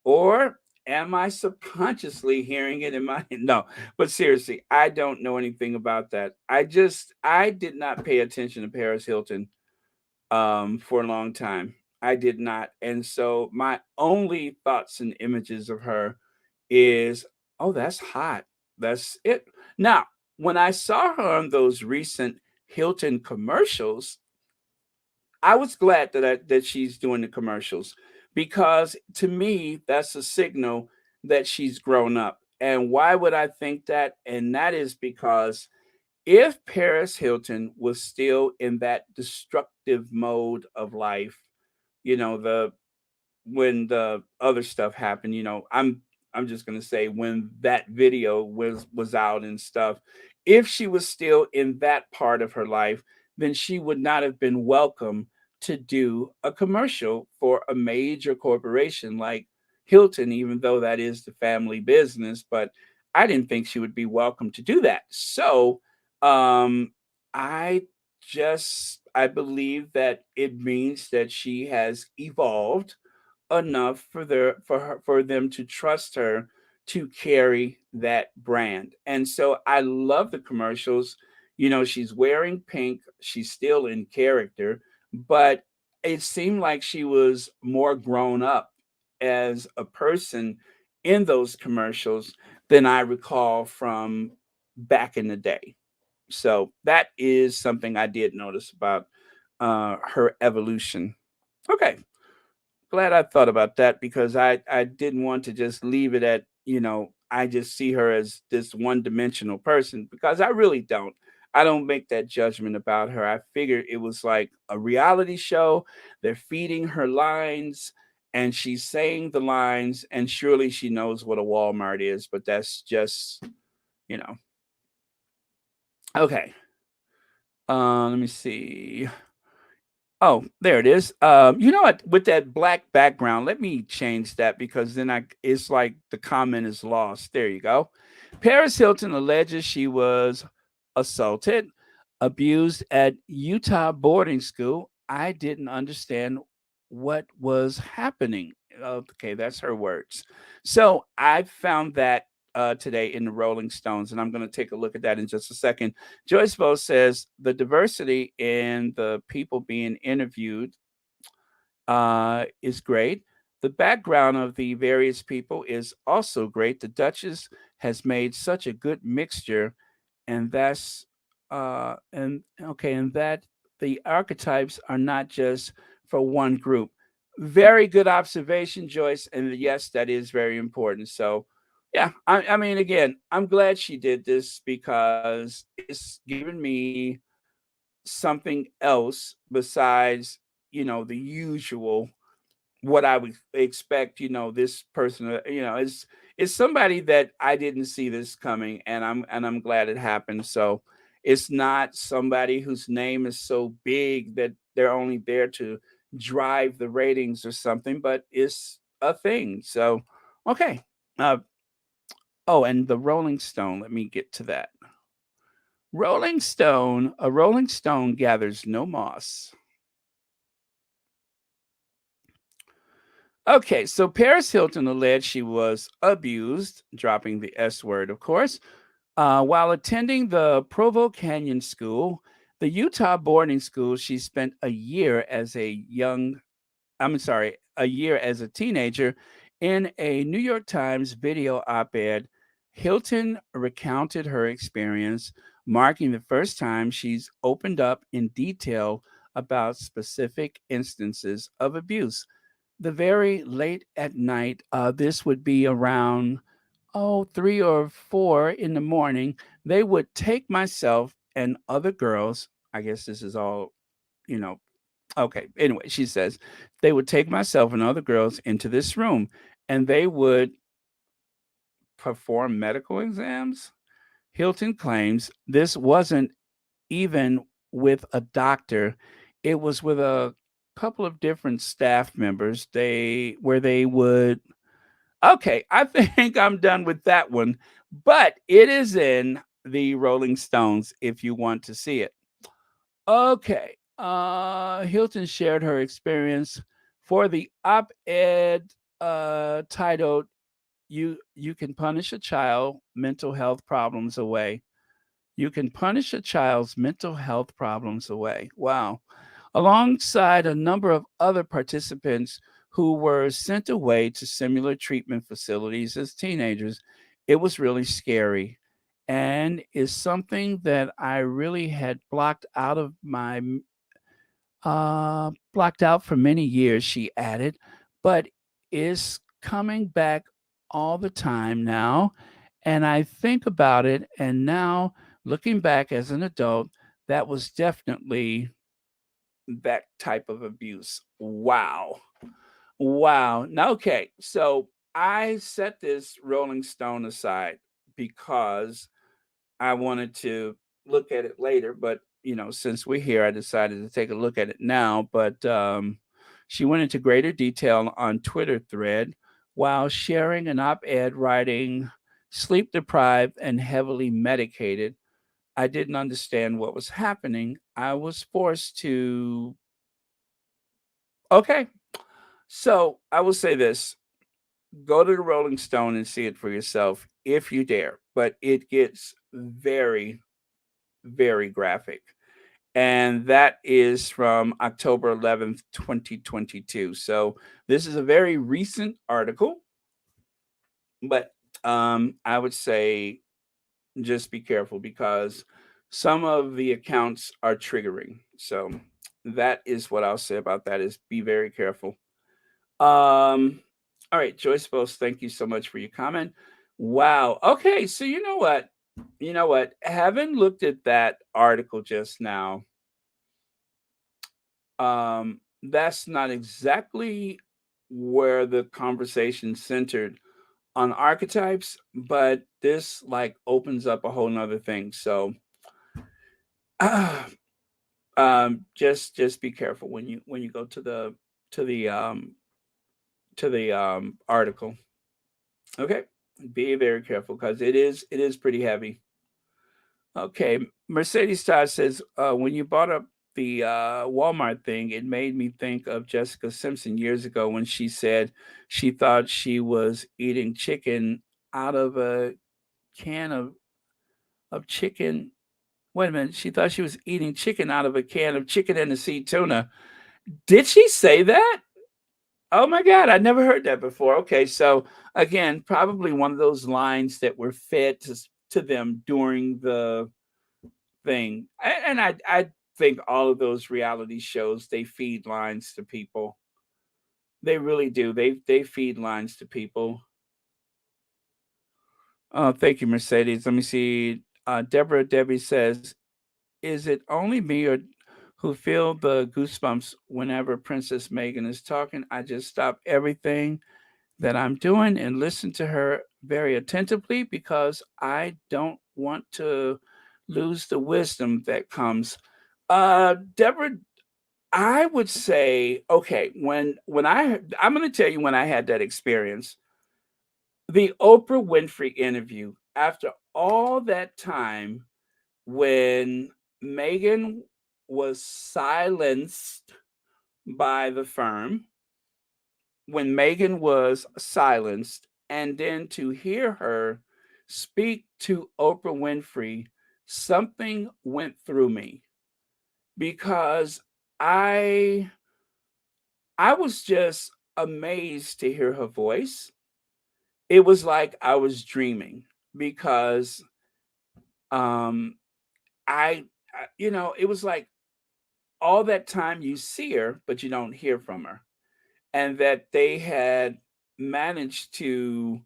Or am I subconsciously hearing it in my no, but seriously, I don't know anything about that. I did not pay attention to Paris Hilton for a long time. I did not. And so my only thoughts and images of her is, oh, that's hot. That's it. Now, when I saw her on those recent Hilton commercials, I was glad that she's doing the commercials because to me that's a signal that she's grown up. And why would I think that? And that is because if Paris Hilton was still in that destructive mode of life, the when the other stuff happened, I'm just gonna say when that video was out and stuff, if she was still in that part of her life, then she would not have been welcome to do a commercial for a major corporation like Hilton, even though that is the family business. But I didn't think she would be welcome to do that. So um I I believe that it means that she has evolved enough for them to trust her to carry that brand. And so I love the commercials. She's wearing pink, she's still in character, but it seemed like she was more grown up as a person in those commercials than I recall from back in the day. So that is something I did notice about her evolution. Okay, glad I thought about that because I didn't want to just leave it at, I just see her as this one-dimensional person because I really don't. I don't make that judgment about her. I figured it was like a reality show. They're feeding her lines and she's saying the lines and surely she knows what a Walmart is, but that's just, you know. Okay. Let me see. Oh, there it is. You know what? With that black background, let me change that because then it's like the comment is lost. There you go. Paris Hilton alleges she was assaulted, abused at Utah boarding school. I didn't understand what was happening. Okay, that's her words. So I found that today in the Rolling Stones, and I'm going to take a look at that in just a second. Joyce Voe says the diversity in the people being interviewed is great. The background of the various people is also great. The Duchess has made such a good mixture, and that's and okay, and that the archetypes are not just for one group. Very good observation, Joyce, and yes, that is very important. So, yeah, I mean, again, I'm glad she did this because it's given me something else besides the usual what I would expect, this person, is somebody that I didn't see this coming, and I'm glad it happened. So it's not somebody whose name is so big that they're only there to drive the ratings or something, but it's a thing. So okay. Uh, oh, and the Rolling Stone. Let me get to that. A Rolling Stone gathers no moss. Okay, so Paris Hilton alleged she was abused, dropping the S word, of course, while attending the Provo Canyon School, the Utah boarding school. She spent a year as a teenager. In a New York Times video op ed, Hilton recounted her experience, marking the first time she's opened up in detail about specific instances of abuse. The very late at night, this would be around 3 or 4 in the morning, they would take myself and other girls. I guess this is all, you know. Okay. Anyway, she says they would take myself and other girls into this room and they would perform medical exams. Hilton claims this wasn't even with a doctor, it was with a couple of different staff members. They would. Okay, I think I'm done with that one, but it is in the Rolling Stones if you want to see it. Okay, Hilton shared her experience for the op-ed titled "You Can Punish a Child Mental Health Problems Away." You can punish a child's mental health problems away. Wow. Alongside a number of other participants who were sent away to similar treatment facilities as teenagers, it was really scary and is something that I really had blocked out for many years, she added, but is coming back all the time now. And I think about it, and now looking back as an adult, that was definitely that type of abuse. Wow. Wow. Now, okay. So I set this Rolling Stone aside because I wanted to look at it later, but since we're here, I decided to take a look at it now. But she went into greater detail on Twitter thread while sharing an op-ed writing, sleep deprived and heavily medicated. I didn't understand what was happening. I was forced to. Okay, so I will say this: go to the Rolling Stone and see it for yourself if you dare. But it gets very, very graphic. And that is from October 11th, 2022. So this is a very recent article, but I would say just be careful because some of the accounts are triggering. So that is what I'll say about that is be very careful. All right, Joyce Bose, thank you so much for your comment. Wow. Okay, so you know what? Having looked at that article just now, that's not exactly where the conversation centered on archetypes, but this like opens up a whole nother thing. So just be careful when you go to the article. Okay, be very careful because it is pretty heavy. Okay, Mercedes Todd says when you brought up the Walmart thing, it made me think of Jessica Simpson years ago when she said she thought she was eating chicken out of a can of chicken. Wait a minute, she thought she was eating chicken out of a can of chicken and a sea tuna. Did she say that? Oh my God, I never heard that before. Okay, so again, probably one of those lines that were fed to them during the thing. And I think all of those reality shows, they feed lines to people. They really do. They feed lines to people. Oh, thank you, Mercedes. Let me see. Deborah Debbie says, "Is it only me or who feel the goosebumps whenever Princess Meghan is talking? I just stop everything that I'm doing and listen to her very attentively because I don't want to lose the wisdom that comes." Deborah, I would say, okay, I'm going to tell you when I had that experience, the Oprah Winfrey interview. After all that time, when Meghan was silenced by the firm, when Meghan was silenced, and then to hear her speak to Oprah Winfrey, something went through me because I I was just amazed to hear her voice. It was like I was dreaming because um it was like all that time you see her but you don't hear from her, and that they had managed to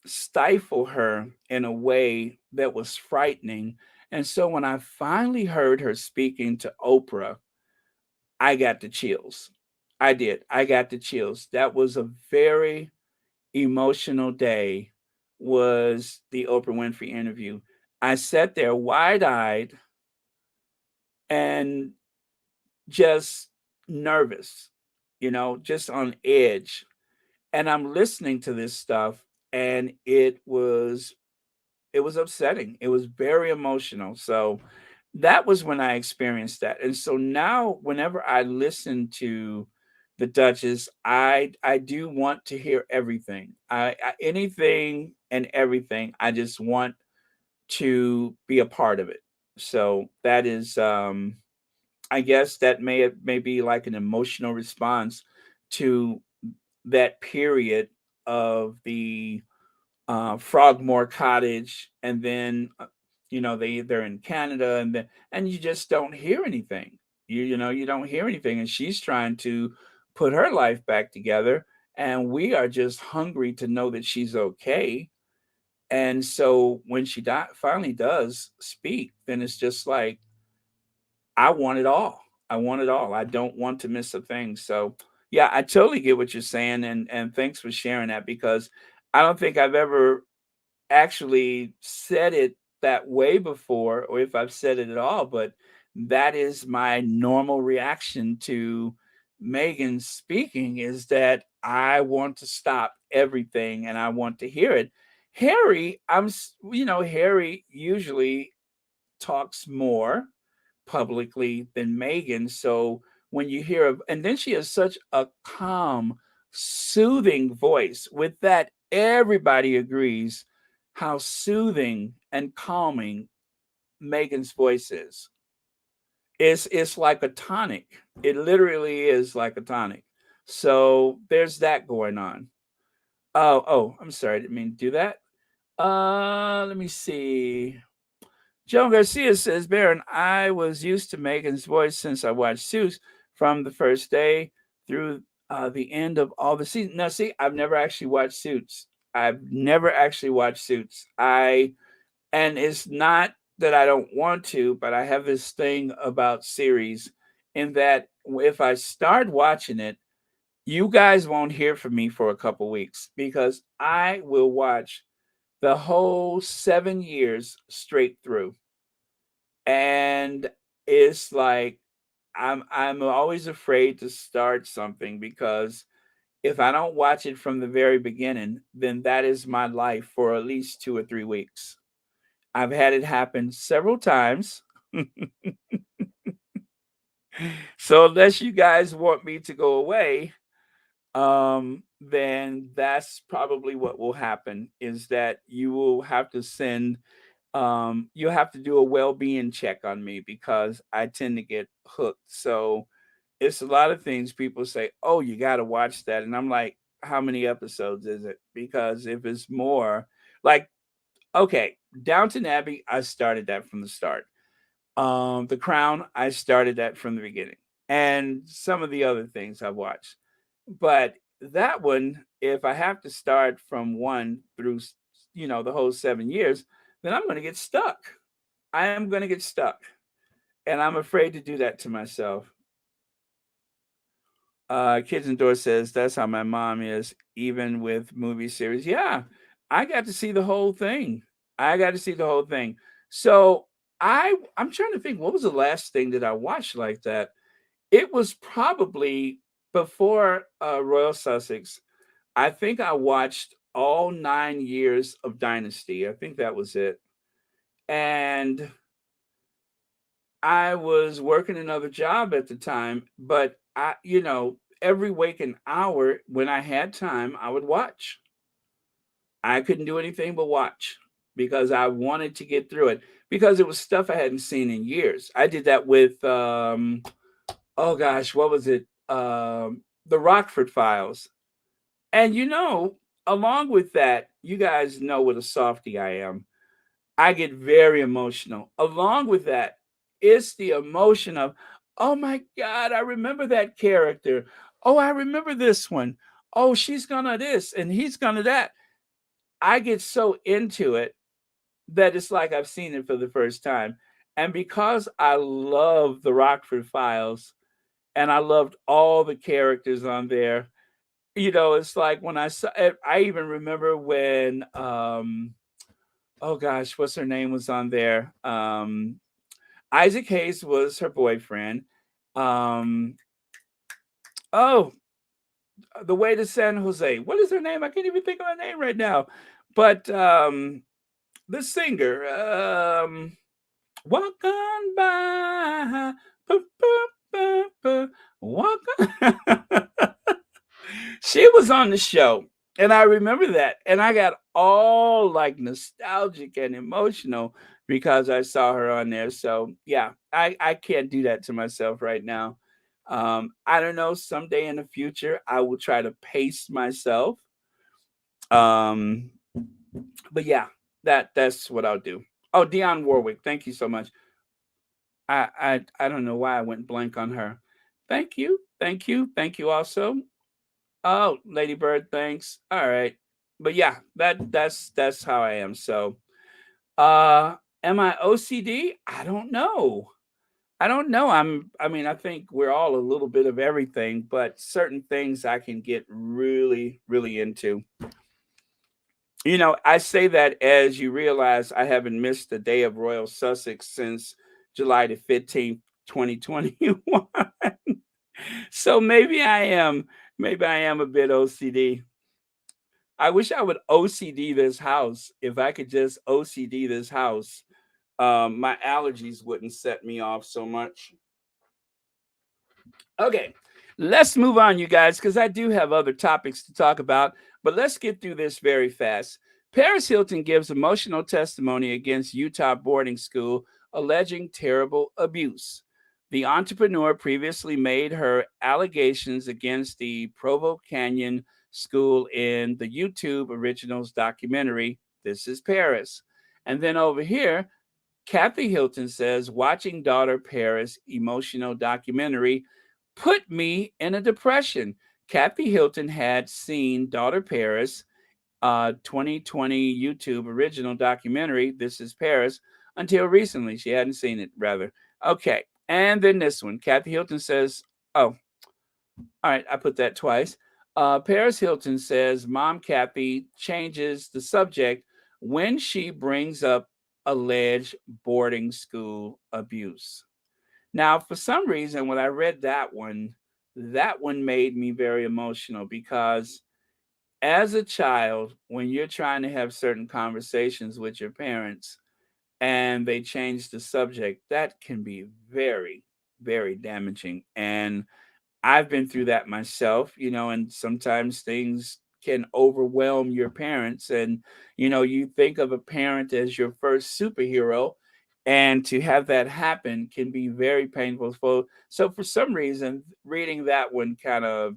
stifle her in a way that was frightening. And so when I finally heard her speaking to Oprah, I got the chills. I did. I got the chills. That was a very emotional day, was the Oprah Winfrey interview. I sat there wide-eyed and just nervous, just on edge. And I'm listening to this stuff, and it was upsetting. It was very emotional. So that was when I experienced that. And so now whenever I listen to the Duchess, I do want to hear everything. Anything and everything. I just want to be a part of it. So that is I guess that may be like an emotional response to that period of the Frogmore Cottage, and then they're in Canada, and you just don't hear anything. You don't hear anything, and she's trying to put her life back together, and we are just hungry to know that she's okay. And so when she finally does speak, then it's just like I want it all. I want it all. I don't want to miss a thing. So yeah, I totally get what you're saying, and thanks for sharing that because I don't think I've ever actually said it that way before, or if I've said it at all, but that is my normal reaction to Megan speaking, is that I want to stop everything and I want to hear it. Harry, Harry usually talks more publicly than Megan. So when you hear of, and then she has such a calm, soothing voice. With that, everybody agrees how soothing and calming Megan's voice is. It's like a tonic. It literally is like a tonic. So there's that going on. Oh, I'm sorry, I didn't mean to do that. Let me see. Joan Garcia says, Baron, I was used to Megan's voice since I watched Suits from the first day through the end of all the seasons. Now, see, I've never actually watched Suits. I've never actually watched Suits. And it's not that I don't want to, but I have this thing about series in that if I start watching it, you guys won't hear from me for a couple weeks because I will watch the whole 7 years straight through. And it's like I'm always afraid to start something because if I don't watch it from the very beginning, then that is my life for at least 2 or 3 weeks. I've had it happen several times. So unless you guys want me to go away, then that's probably what will happen is that you will have to send you'll have to do a well-being check on me because I tend to get hooked. So it's a lot of things people say, "Oh, you got to watch that." And I'm like, "How many episodes is it?" Because if it's more, like okay, Downton Abbey, I started that from the start. The Crown, I started that from the beginning. And some of the other things I've watched. But that one, if I have to start from one through, the whole 7 years, then I'm going to get stuck. I am going to get stuck. And I'm afraid to do that to myself. Kids Door says, that's how my mom is, even with movie series. Yeah, I got to see the whole thing. I got to see the whole thing. So I'm trying to think, what was the last thing that I watched like that? It was probably before Royal Sussex. I think I watched all 9 years of Dynasty. I think that was it. And I was working another job at the time, but every waking hour when I had time, I would watch. I couldn't do anything but watch because I wanted to get through it because it was stuff I hadn't seen in years. I did that with oh gosh, what was it? The Rockford Files. And along with that, you guys know what a softie I am. I get very emotional. Along with that, it's the emotion of, oh my God, I remember that character. Oh, I remember this one. Oh, she's gonna this and he's gonna that. I get so into it that it's like I've seen it for the first time. And because I love the Rockford Files and I loved all the characters on there, it's like when I saw it, I even remember when oh gosh, what's her name was on there? Isaac Hayes was her boyfriend. Um, oh, the way to San Jose. What is her name? I can't even think of her name right now. But the singer, walk on by, walk on. She was on the show, and I remember that, and I got all like nostalgic and emotional because I saw her on there. So yeah, I can't do that to myself right now. I don't know. Someday in the future, I will try to pace myself. Um, but yeah, that's what I'll do. Oh, Dionne Warwick, thank you so much. I don't know why I went blank on her. Thank you, thank you, thank you. Also, oh, Lady Bird, thanks. All right. But yeah, that's how I am. So, am I OCD? I don't know. I don't know. I mean, I think we're all a little bit of everything, but certain things I can get really really into. I say that as you realize I haven't missed a day of Royal Sussex since July the 15th, 2021. So maybe I am a bit OCD. I wish I would OCD this house. If I could just OCD this house, my allergies wouldn't set me off so much. Okay, let's move on, you guys, because I do have other topics to talk about, but let's get through this very fast. Paris Hilton gives emotional testimony against Utah boarding school alleging terrible abuse. The entrepreneur previously made her allegations against the Provo Canyon School in the YouTube Originals documentary, This is Paris. And then over here, Kathy Hilton says, watching daughter Paris emotional documentary put me in a depression. Kathy Hilton had seen daughter Paris 2020 YouTube original documentary, This is Paris, until recently. She hadn't seen it, rather. Okay. And then this one. Kathy Hilton says, oh, all right, I put that twice. Paris Hilton says, Mom Kathy changes the subject when she brings up alleged boarding school abuse. Now, for some reason, when I read that one made me very emotional because as a child, when you're trying to have certain conversations with your parents and they change the subject, that can be very, very damaging. And I've been through that myself, and sometimes things can overwhelm your parents. And, you think of a parent as your first superhero, and to have that happen can be very painful. So for some reason, reading that one kind of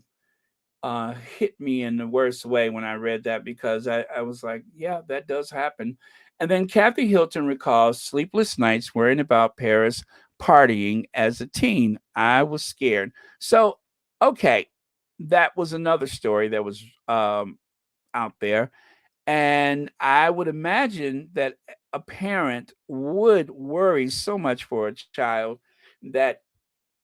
hit me in the worst way when I read that, because I was like, yeah, that does happen. And then Kathy Hilton recalls sleepless nights worrying about Paris partying as a teen. I was scared. So, okay, that was another story that was out there. And I would imagine that a parent would worry so much for a child that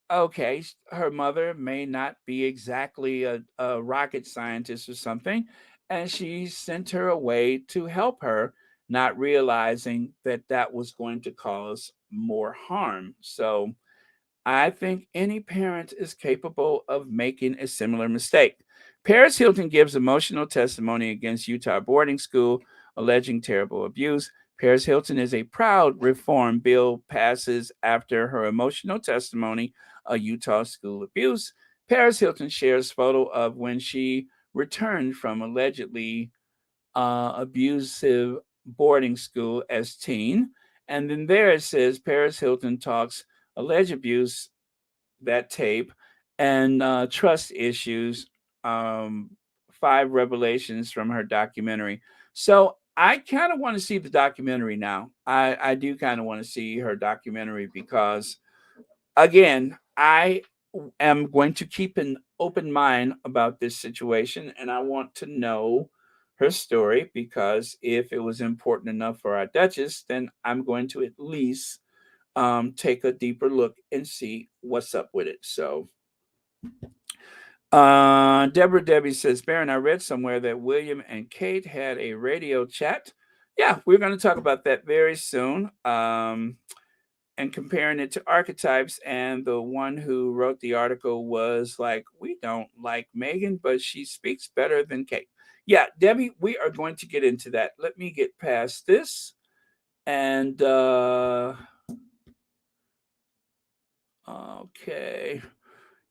okay, her mother may not be exactly a rocket scientist or something, and she sent her away to help her, not realizing that that was going to cause more harm. So I think any parent is capable of making a similar mistake. Paris Hilton gives emotional testimony against Utah boarding school, alleging terrible abuse. Paris Hilton is a proud reform bill passes after her emotional testimony of Utah school abuse. Paris Hilton shares photo of when she returned from allegedly abusive boarding school as teen. And then there it says Paris Hilton talks alleged abuse, that tape, and trust issues, um, five revelations from her documentary. So I kind of want to see the documentary now. I do kind of want to see her documentary because, again, I am going to keep an open mind about this situation, and I want to know her story, because if it was important enough for our Duchess, then I'm going to at least take a deeper look and see what's up with it. So, Deborah Debbie says, Baron, I read somewhere that William and Kate had a radio chat. Yeah, we're going to talk about that very soon. And comparing it to Archetypes, and the one who wrote the article was like, we don't like Meghan, but she speaks better than Kate. Yeah, Debbie, we are going to get into that. Let me get past this. And okay.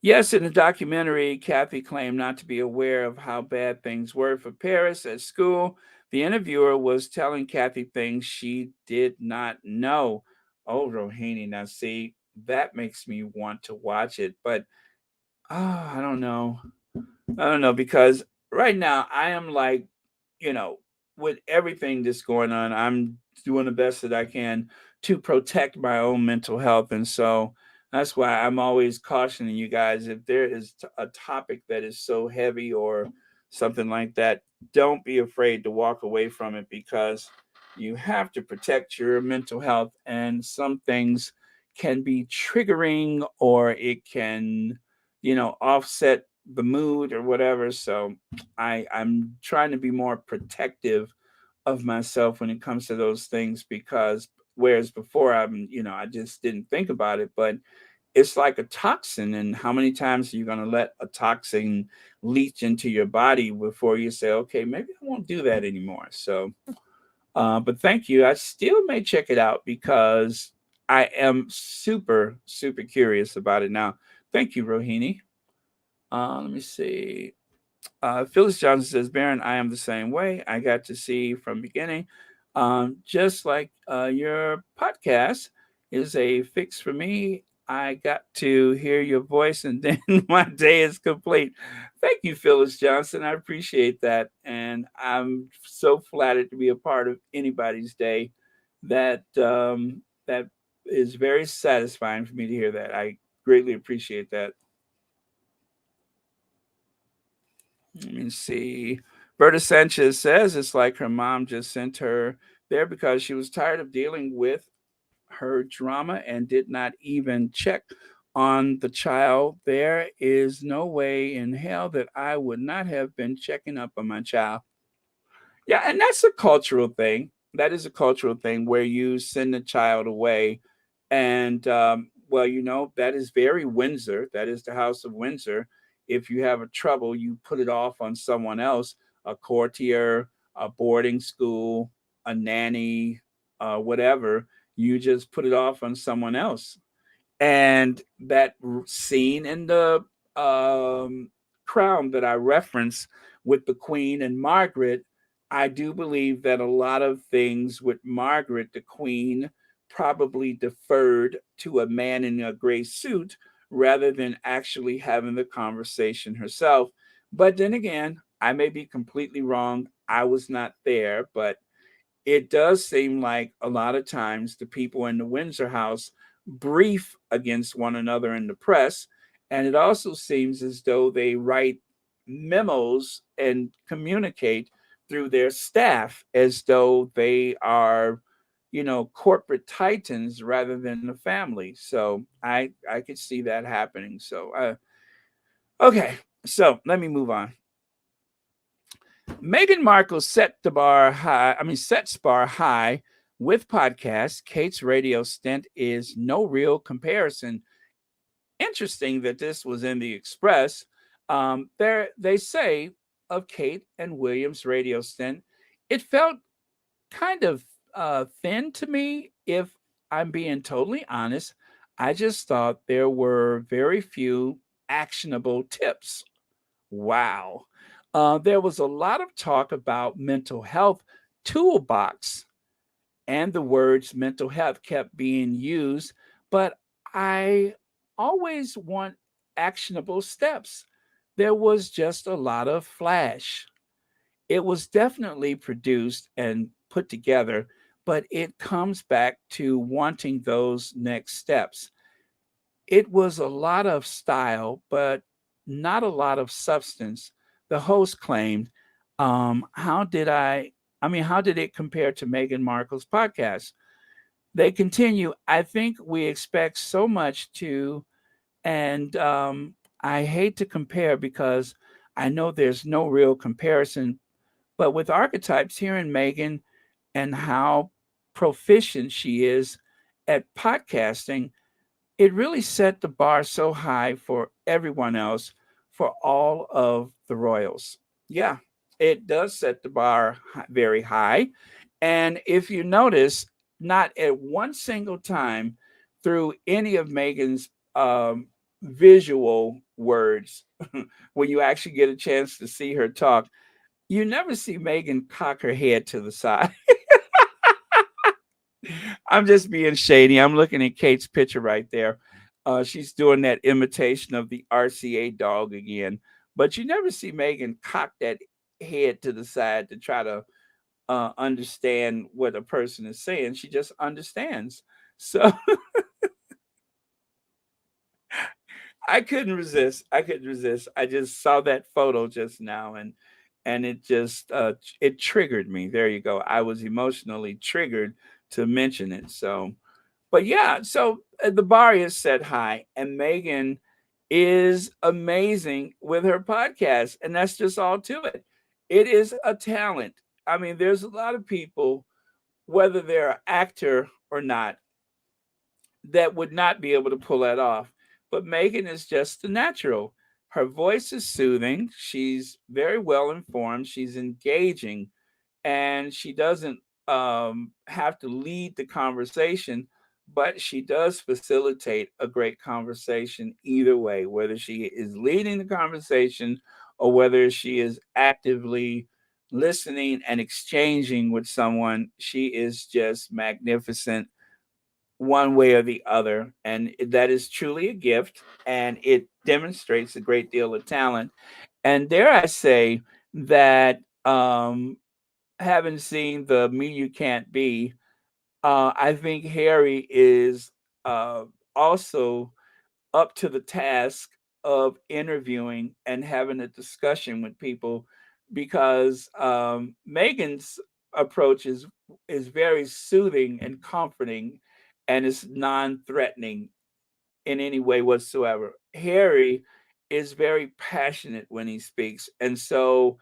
Yes, in the documentary, Kathy claimed not to be aware of how bad things were for Paris at school. The interviewer was telling Kathy things she did not know. Oh, Rohini, now see, that makes me want to watch it, but I don't know. I don't know, because right now I am like, you know, with everything that's going on, I'm doing the best that I can to protect my own mental health. And so that's why I'm always cautioning you guys, if there is a topic that is so heavy or something like that, don't be afraid to walk away from it, because you have to protect your mental health. And some things can be triggering, or it can, offset the mood or whatever. So I'm trying to be more protective of myself when it comes to those things, because whereas before I just didn't think about it, but it's like a toxin, and how many times are you going to let a toxin leach into your body before you say, okay, maybe I won't do that anymore. So but thank you. I still may check it out, because I am super super curious about it now. Thank you, Rohini. Let me see. Phyllis Johnson says, Baron, I am the same way. I got to see from beginning. Just like your podcast is a fix for me. I got to hear your voice, and then my day is complete. Thank you, Phyllis Johnson. I appreciate that. And I'm so flattered to be a part of anybody's day. That is very satisfying for me to hear that. I greatly appreciate that. Let me see. Berta Sanchez says it's like her mom just sent her there because she was tired of dealing with her drama and did not even check on the child. There is no way in hell that I would not have been checking up on my child. Yeah, and that's a cultural thing. That is a cultural thing where you send a child away. And, well, that is very Windsor. That is the House of Windsor. If you have a trouble, you put it off on someone else, a courtier, a boarding school, a nanny, whatever. You just put it off on someone else. And that scene in the Crown that I referenced with the Queen and Margaret, I do believe that a lot of things with Margaret, the Queen, probably deferred to a man in a gray suit rather than actually having the conversation herself. But then again, I may be completely wrong. I was not there, but it does seem like a lot of times the people in the Windsor House brief against one another in the press. And it also seems as though they write memos and communicate through their staff as though they are, corporate titans rather than the family. So I could see that happening. So okay, so let me move on. Meghan Markle set the bar high. I mean, sets bar high with podcasts. Kate's radio stint is no real comparison. Interesting that this was in the Express. There, they say of Kate and William's radio stint, it felt kind of thin to me. If I'm being totally honest, I just thought there were very few actionable tips. Wow. There was a lot of talk about mental health toolbox, and the words mental health kept being used, but I always want actionable steps. There was just a lot of flash. It was definitely produced and put together, but it comes back to wanting those next steps. It was a lot of style, but not a lot of substance. The host claimed, how did how did it compare to Meghan Markle's podcast? They continue, I think we expect so much to, and I hate to compare because I know there's no real comparison, but with Archetypes, hearing Meghan and how proficient she is at podcasting, it really set the bar so high for everyone else, for all of the royals. Yeah, it does set the bar very high. And if you notice, not at one single time through any of Meghan's visual words, when you actually get a chance to see her talk, you never see Meghan cock her head to the side. I'm just being shady. I'm looking at Kate's picture right there. She's doing that imitation of the RCA dog again. But you never see Meghan cock that head to the side to try to understand what a person is saying. She just understands. So I couldn't resist. I couldn't resist. I just saw that photo just now, and it just it triggered me. There you go. I was emotionally triggered to mention it. So but yeah, so the bar is set high, and Megan is amazing with her podcast, and that's just all to it. It is a talent. I mean, there's a lot of people, whether they're an actor or not, that would not be able to pull that off. But Megan is just the natural. Her voice is soothing. She's very well informed. She's engaging, and she doesn't have to lead the conversation, but she does facilitate a great conversation either way, whether she is leading the conversation or whether she is actively listening and exchanging with someone. She is just magnificent one way or the other. And that is truly a gift, and it demonstrates a great deal of talent. And dare I say that having seen the Me You Can't Be, I think Harry is uh, also up to the task of interviewing and having a discussion with people because Megan's approach is very soothing and comforting, and it's non-threatening in any way whatsoever. Harry is very passionate when he speaks, and so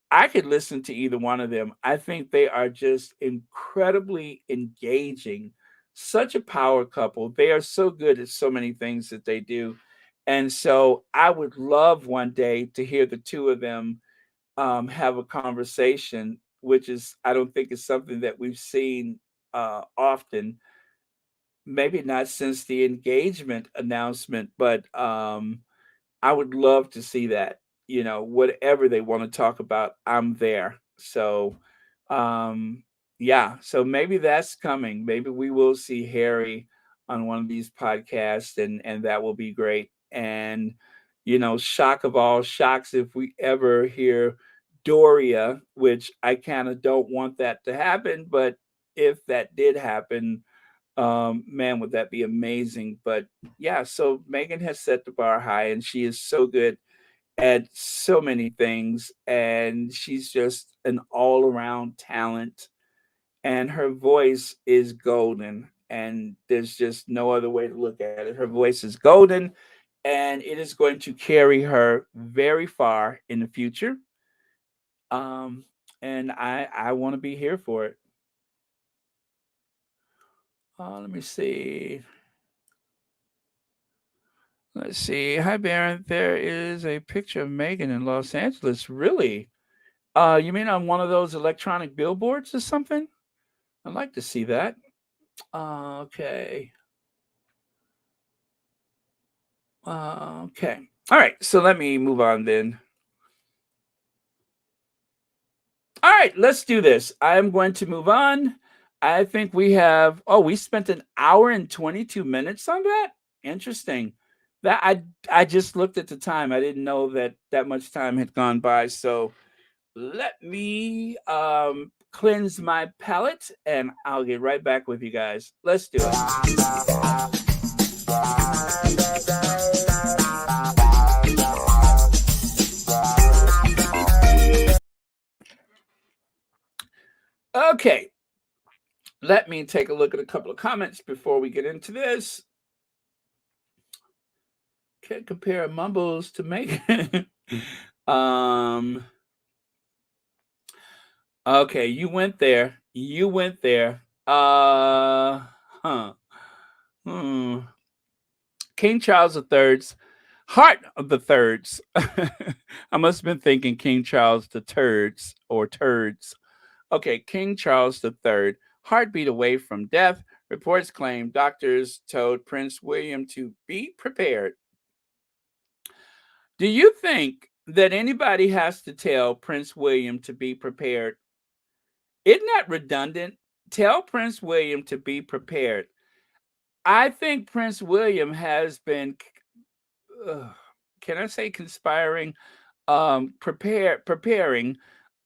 I could listen to either one of them. I think they are just incredibly engaging. Such a power couple. They are so good at so many things that they do. And so I would love one day to hear the two of them have a conversation, which is, I don't think is something that we've seen often. maybe not since the engagement announcement, but I would love to see that. Whatever they want to talk about, I'm there. So, um, yeah. So maybe that's coming. Maybe we will see Harry on one of these podcasts, and that will be great. And shock of all shocks, if we ever hear Doria, which I kind of don't want that to happen, but if that did happen, man, would that be amazing. But yeah, so Megan has set the bar high, and she is so good at so many things, and she's just an all-around talent, and her voice is golden, and there's just no other way to look at it. Her voice is golden, and it is going to carry her very far in the future. Um, and I want to be here for it. Let me see. Let's see. Hi, Baron. There is a picture of Megan in Los Angeles. Really? You mean on one of those electronic billboards or something? I'd like to see that. Okay. Okay. All right. So let me move on then. All right. Let's do this. I am going to move on. I think we spent an hour and 22 minutes on that. Interesting. That I just looked at the time. I didn't know that much time had gone by. So let me cleanse my palate, and I'll get right back with you guys. Let's do it. Okay, let me take a look at a couple of comments before we get into this. Can't compare mumbles to Megan. Okay, you went there. You went there. Huh. Hmm. King Charles III's Heart of the Thirds. I must have been thinking King Charles the Turds or Turds. Okay, King Charles III. Heartbeat away from death. Reports claim doctors told Prince William to be prepared. Do you think that anybody has to tell Prince William to be prepared? Isn't that redundant? Tell Prince William to be prepared. I think Prince William has been, can I say conspiring? Preparing.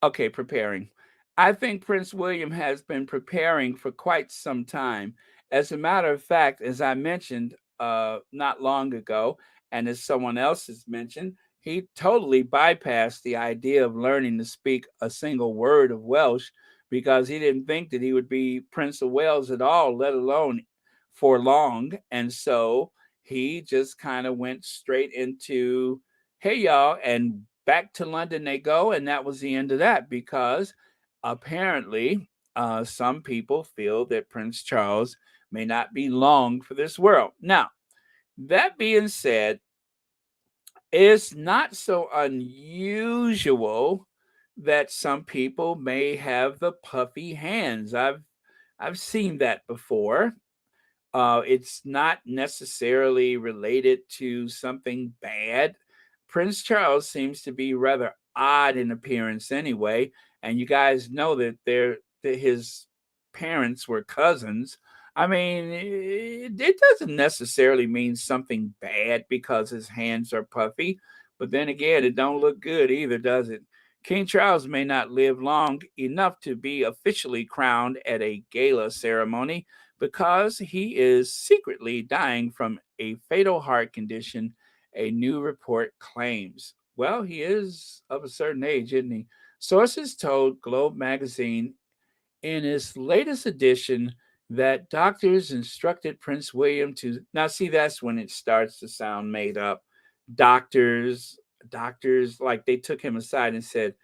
Okay, preparing. I think Prince William has been preparing for quite some time. As a matter of fact, as I mentioned not long ago, and as someone else has mentioned, he totally bypassed the idea of learning to speak a single word of Welsh because he didn't think that he would be Prince of Wales at all, let alone for long. And so he just kind of went straight into, hey, y'all, and back to London they go. And that was the end of that because apparently some people feel that Prince Charles may not be long for this world. Now, that being said, it's not so unusual that some people may have the puffy hands. I've seen that before. It's not necessarily related to something bad. Prince Charles seems to be rather odd in appearance anyway, and you guys know that his parents were cousins. I mean, it doesn't necessarily mean something bad because his hands are puffy, but then again, it don't look good either, does it? King Charles may not live long enough to be officially crowned at a gala ceremony because he is secretly dying from a fatal heart condition, a new report claims. Well, he is of a certain age, isn't he? Sources told Globe magazine in its latest edition that doctors instructed Prince William to. Now, see, that's when it starts to sound made up. Doctors, like they took him aside and said,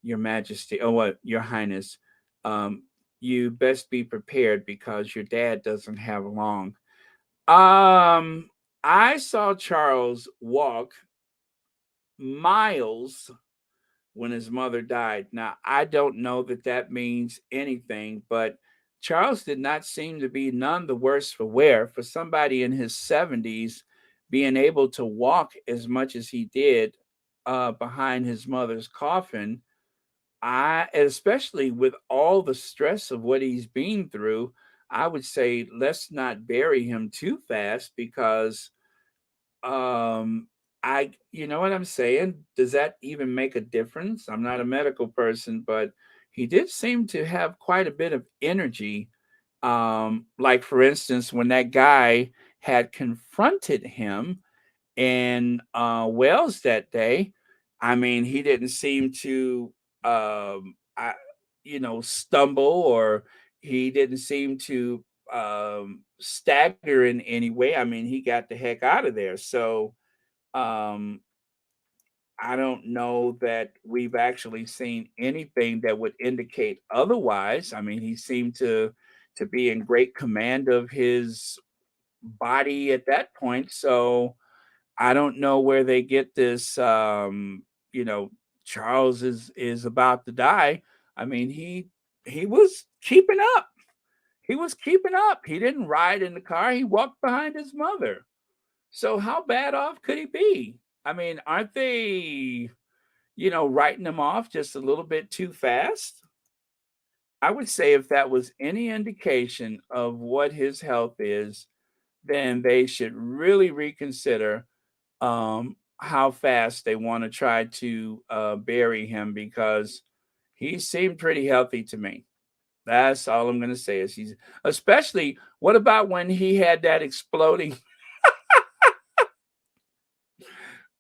Your Majesty, oh, what, Your Highness, um, you best be prepared because your dad doesn't have long. Um, I saw Charles walk miles when his mother died. Now, I don't know that that means anything, but Charles did not seem to be none the worse for wear. For somebody in his 70s, being able to walk as much as he did behind his mother's coffin, especially with all the stress of what he's been through, I would say let's not bury him too fast because um you know what I'm saying? Does that even make a difference? I'm not a medical person, but he did seem to have quite a bit of energy. Like for instance, when that guy had confronted him in Wales that day, I mean, he didn't seem to, I, stumble, or he didn't seem to stagger in any way. I mean, he got the heck out of there. So um, I don't know that we've actually seen anything that would indicate otherwise. I mean, he seemed to be in great command of his body at that point. So I don't know where they get this you know, Charles is about to die. I mean, he was keeping up. He was keeping up. He didn't ride in the car. He walked behind his mother. So how bad off could he be? I mean, aren't they, writing him off just a little bit too fast? I would say if that was any indication of what his health is, then they should really reconsider how fast they want to try to bury him because he seemed pretty healthy to me. That's all I'm going to say is he's, especially, what about when he had that exploding?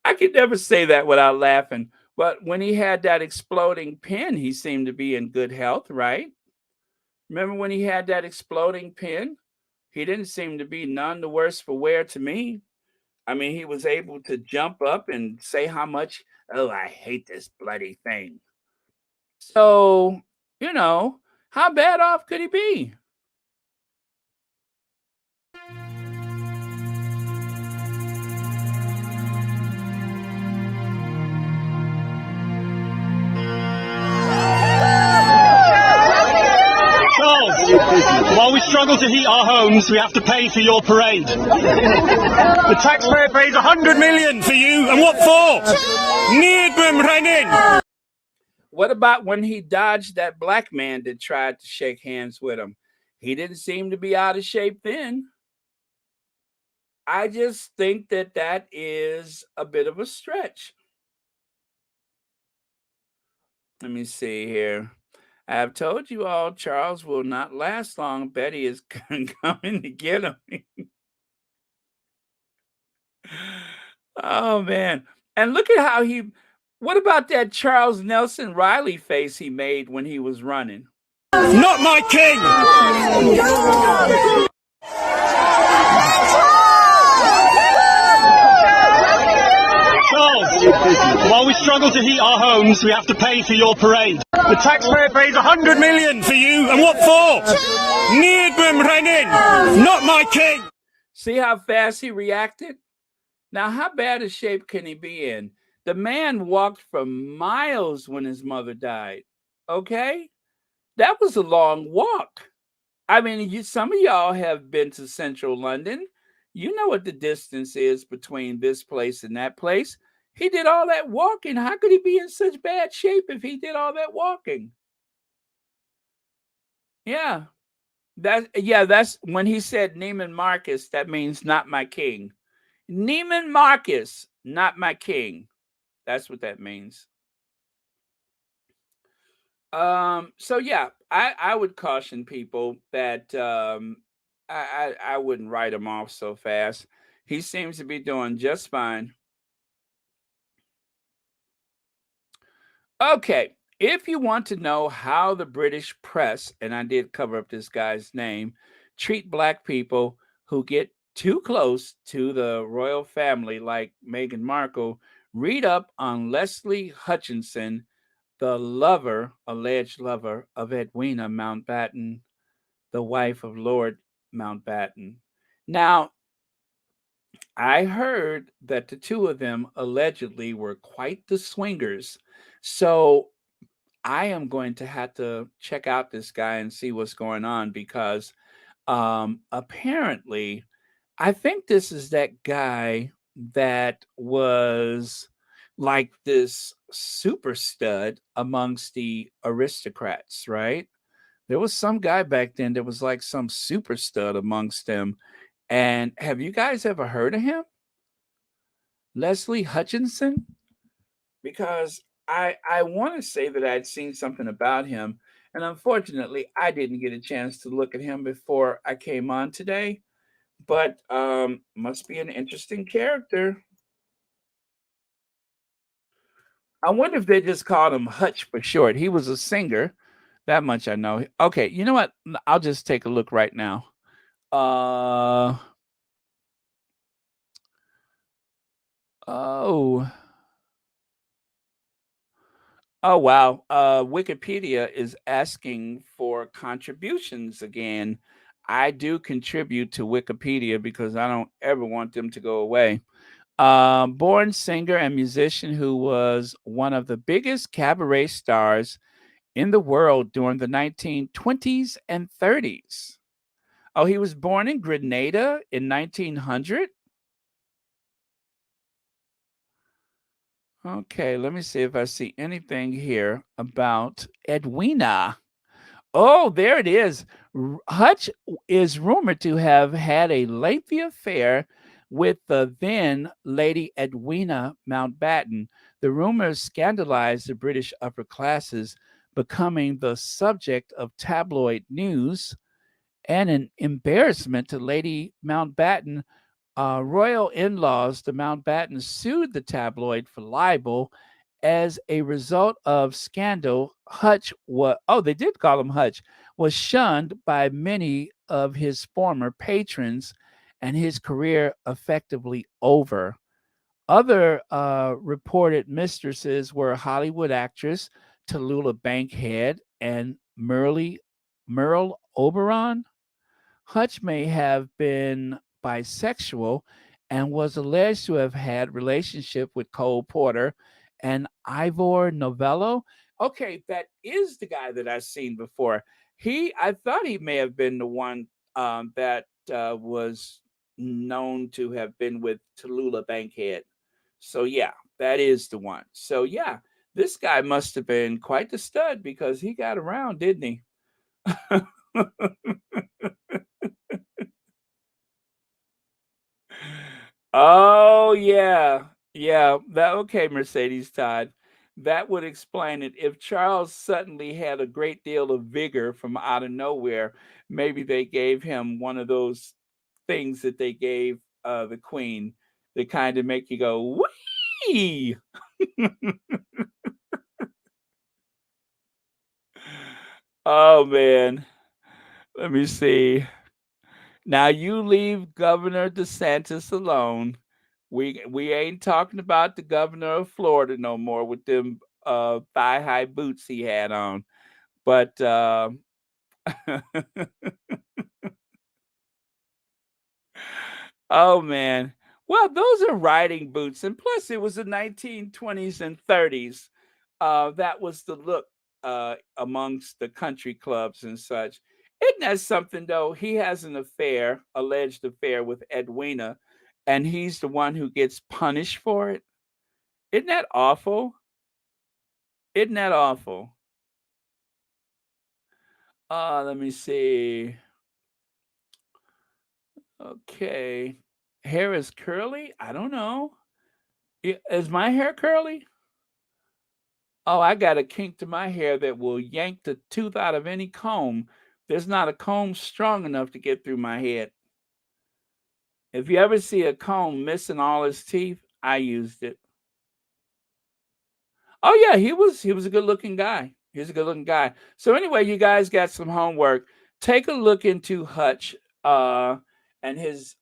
I could never say that without laughing. But when he had that exploding pin, he seemed to be in good health, right? Remember when he had that exploding pin? He didn't seem to be none the worse for wear to me. I mean, he was able to jump up and say how much, oh, I hate this bloody thing. So, you know, how bad off could he be? Charles, while we struggle to heat our homes, we have to pay for your parade. The taxpayer pays 100 million for you, and what for? Need them running. What about when he dodged that black man that tried to shake hands with him? He didn't seem to be out of shape then. I just think that that is a bit of a stretch. Let me see here. I have told you all Charles will not last long. Betty is coming to get him. Oh man. And look at how what about that Charles Nelson Riley face he made when he was running? Not my king! Charles, while we struggle to heat our homes, we have to pay for your parade. The taxpayer pays 100 million for you, and what for? Need them running, not my king! See how fast he reacted? Now, how bad a shape can he be in? The man walked for miles when his mother died. Okay? That was a long walk. I mean, some of y'all have been to central London. You know what the distance is between this place and that place. He did all that walking. How could he be in such bad shape if he did all that walking? Yeah. That's when he said Neiman Marcus, that means not my king. Neiman Marcus, not my king. That's what that means. So yeah, I would caution people that I wouldn't write him off so fast. He seems to be doing just fine. Okay, if you want to know how the British press, and I did cover up this guy's name, treat black people who get too close to the royal family like Meghan Markle, read up on Leslie Hutchinson, the alleged lover of Edwina Mountbatten, the wife of Lord Mountbatten. Now, I heard that the two of them allegedly were quite the swingers. So I am going to have to check out this guy and see what's going on because apparently, I think this is that guy that was like this super stud amongst the aristocrats, right? There was some guy back then that was like some super stud amongst them. And have you guys ever heard of him? Leslie Hutchinson? Because I want to say that I'd seen something about him, and unfortunately, I didn't get a chance to look at him before I came on today. But must be an interesting character. I wonder if they just called him Hutch for short. He was a singer. That much I know. Okay, you know what? I'll just take a look right now. Uh oh. Oh wow. Wikipedia is asking for contributions again. I do contribute to Wikipedia because I don't ever want them to go away. Born singer and musician who was one of the biggest cabaret stars in the world during the 1920s and 30s. Oh, he was born in Grenada in 1900. Okay, let me see if I see anything here about Edwina. Oh, there it is. Hutch is rumored to have had a lengthy affair with the then Lady Edwina Mountbatten. The rumors scandalized the British upper classes, becoming the subject of tabloid news and an embarrassment to Lady Mountbatten. Royal in-laws, the Mountbattens, sued the tabloid for libel. As a result of scandal, Hutch was, oh, they did call him Hutch, was shunned by many of his former patrons, and his career effectively over. Other reported mistresses were Hollywood actress Tallulah Bankhead and Merle Oberon. Hutch may have been bisexual and was alleged to have had relationship with Cole Porter and Ivor Novello. Okay, that is the guy that I've seen before. I thought he may have been the one that was known to have been with Tallulah Bankhead. So yeah, that is the one. So yeah, this guy must have been quite the stud because he got around, didn't he? Oh yeah. Yeah. That okay, Mercedes Todd. That would explain it. If Charles suddenly had a great deal of vigor from out of nowhere, maybe they gave him one of those things that they gave the queen that kind of make you go, wee. Oh man. Let me see. Now you leave Governor DeSantis alone. We ain't talking about the governor of Florida no more with them thigh high boots he had on. But oh man. Well, those are riding boots, and plus it was the 1920s and 30s. That was the look amongst the country clubs and such. Isn't that something though? He has an affair, alleged affair with Edwina, and he's the one who gets punished for it. Isn't that awful? Isn't that awful? Let me see. Okay. Hair is curly? I don't know. Is my hair curly? Oh, I got a kink to my hair that will yank the tooth out of any comb. There's not a comb strong enough to get through my head. If you ever see a comb missing all his teeth, I used it. Oh yeah, he was a good looking guy. He's a good looking guy. So anyway, you guys got some homework. Take a look into Hutch and his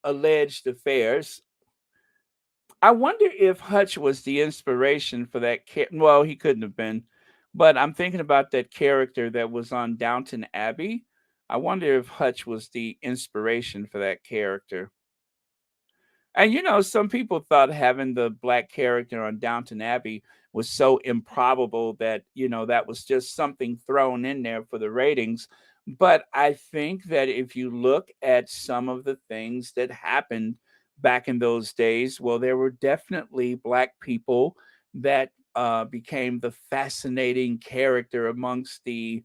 alleged affairs. I wonder if Hutch was the inspiration for that. Well, he couldn't have been, but I'm thinking about that character that was on Downton Abbey. I wonder if Hutch was the inspiration for that character. And some people thought having the black character on Downton Abbey was so improbable that, that was just something thrown in there for the ratings. But I think that if you look at some of the things that happened back in those days, well, there were definitely black people that became the fascinating character amongst the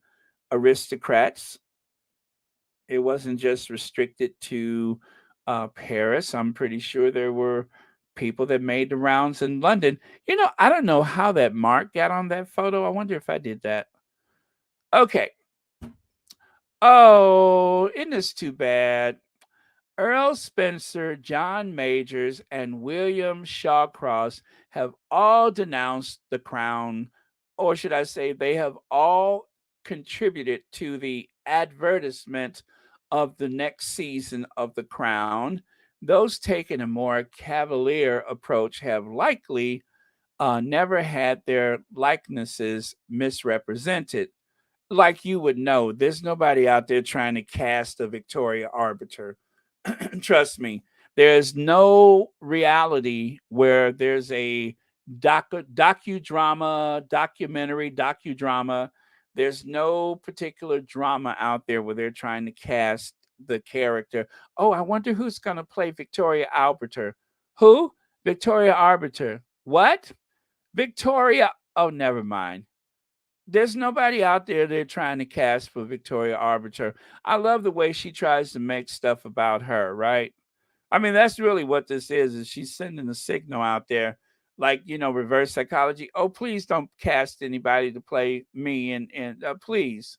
aristocrats. It wasn't just restricted to Paris. I'm pretty sure there were people that made the rounds in London. I don't know how that mark got on that photo. I wonder if I did that. Okay. Oh, isn't this too bad? Earl Spencer, John Majors, and William Shawcross have all denounced the crown, or should I say, they have all contributed to the advertisement of the next season of The Crown. Those taking a more cavalier approach have likely never had their likenesses misrepresented. Like you would know, there's nobody out there trying to cast a Victoria Arbiter. Trust me, there's no reality where there's a docudrama. There's no particular drama out there where they're trying to cast the character. Oh, I wonder who's going to play Victoria Arbiter. Who? Victoria Arbiter. What? Victoria. Oh, never mind. There's nobody out there they're trying to cast for Victoria Arbiter. I love the way she tries to make stuff about her, right? I mean, that's really what this is she's sending a signal out there, like, reverse psychology. Oh, please don't cast anybody to play me, and please.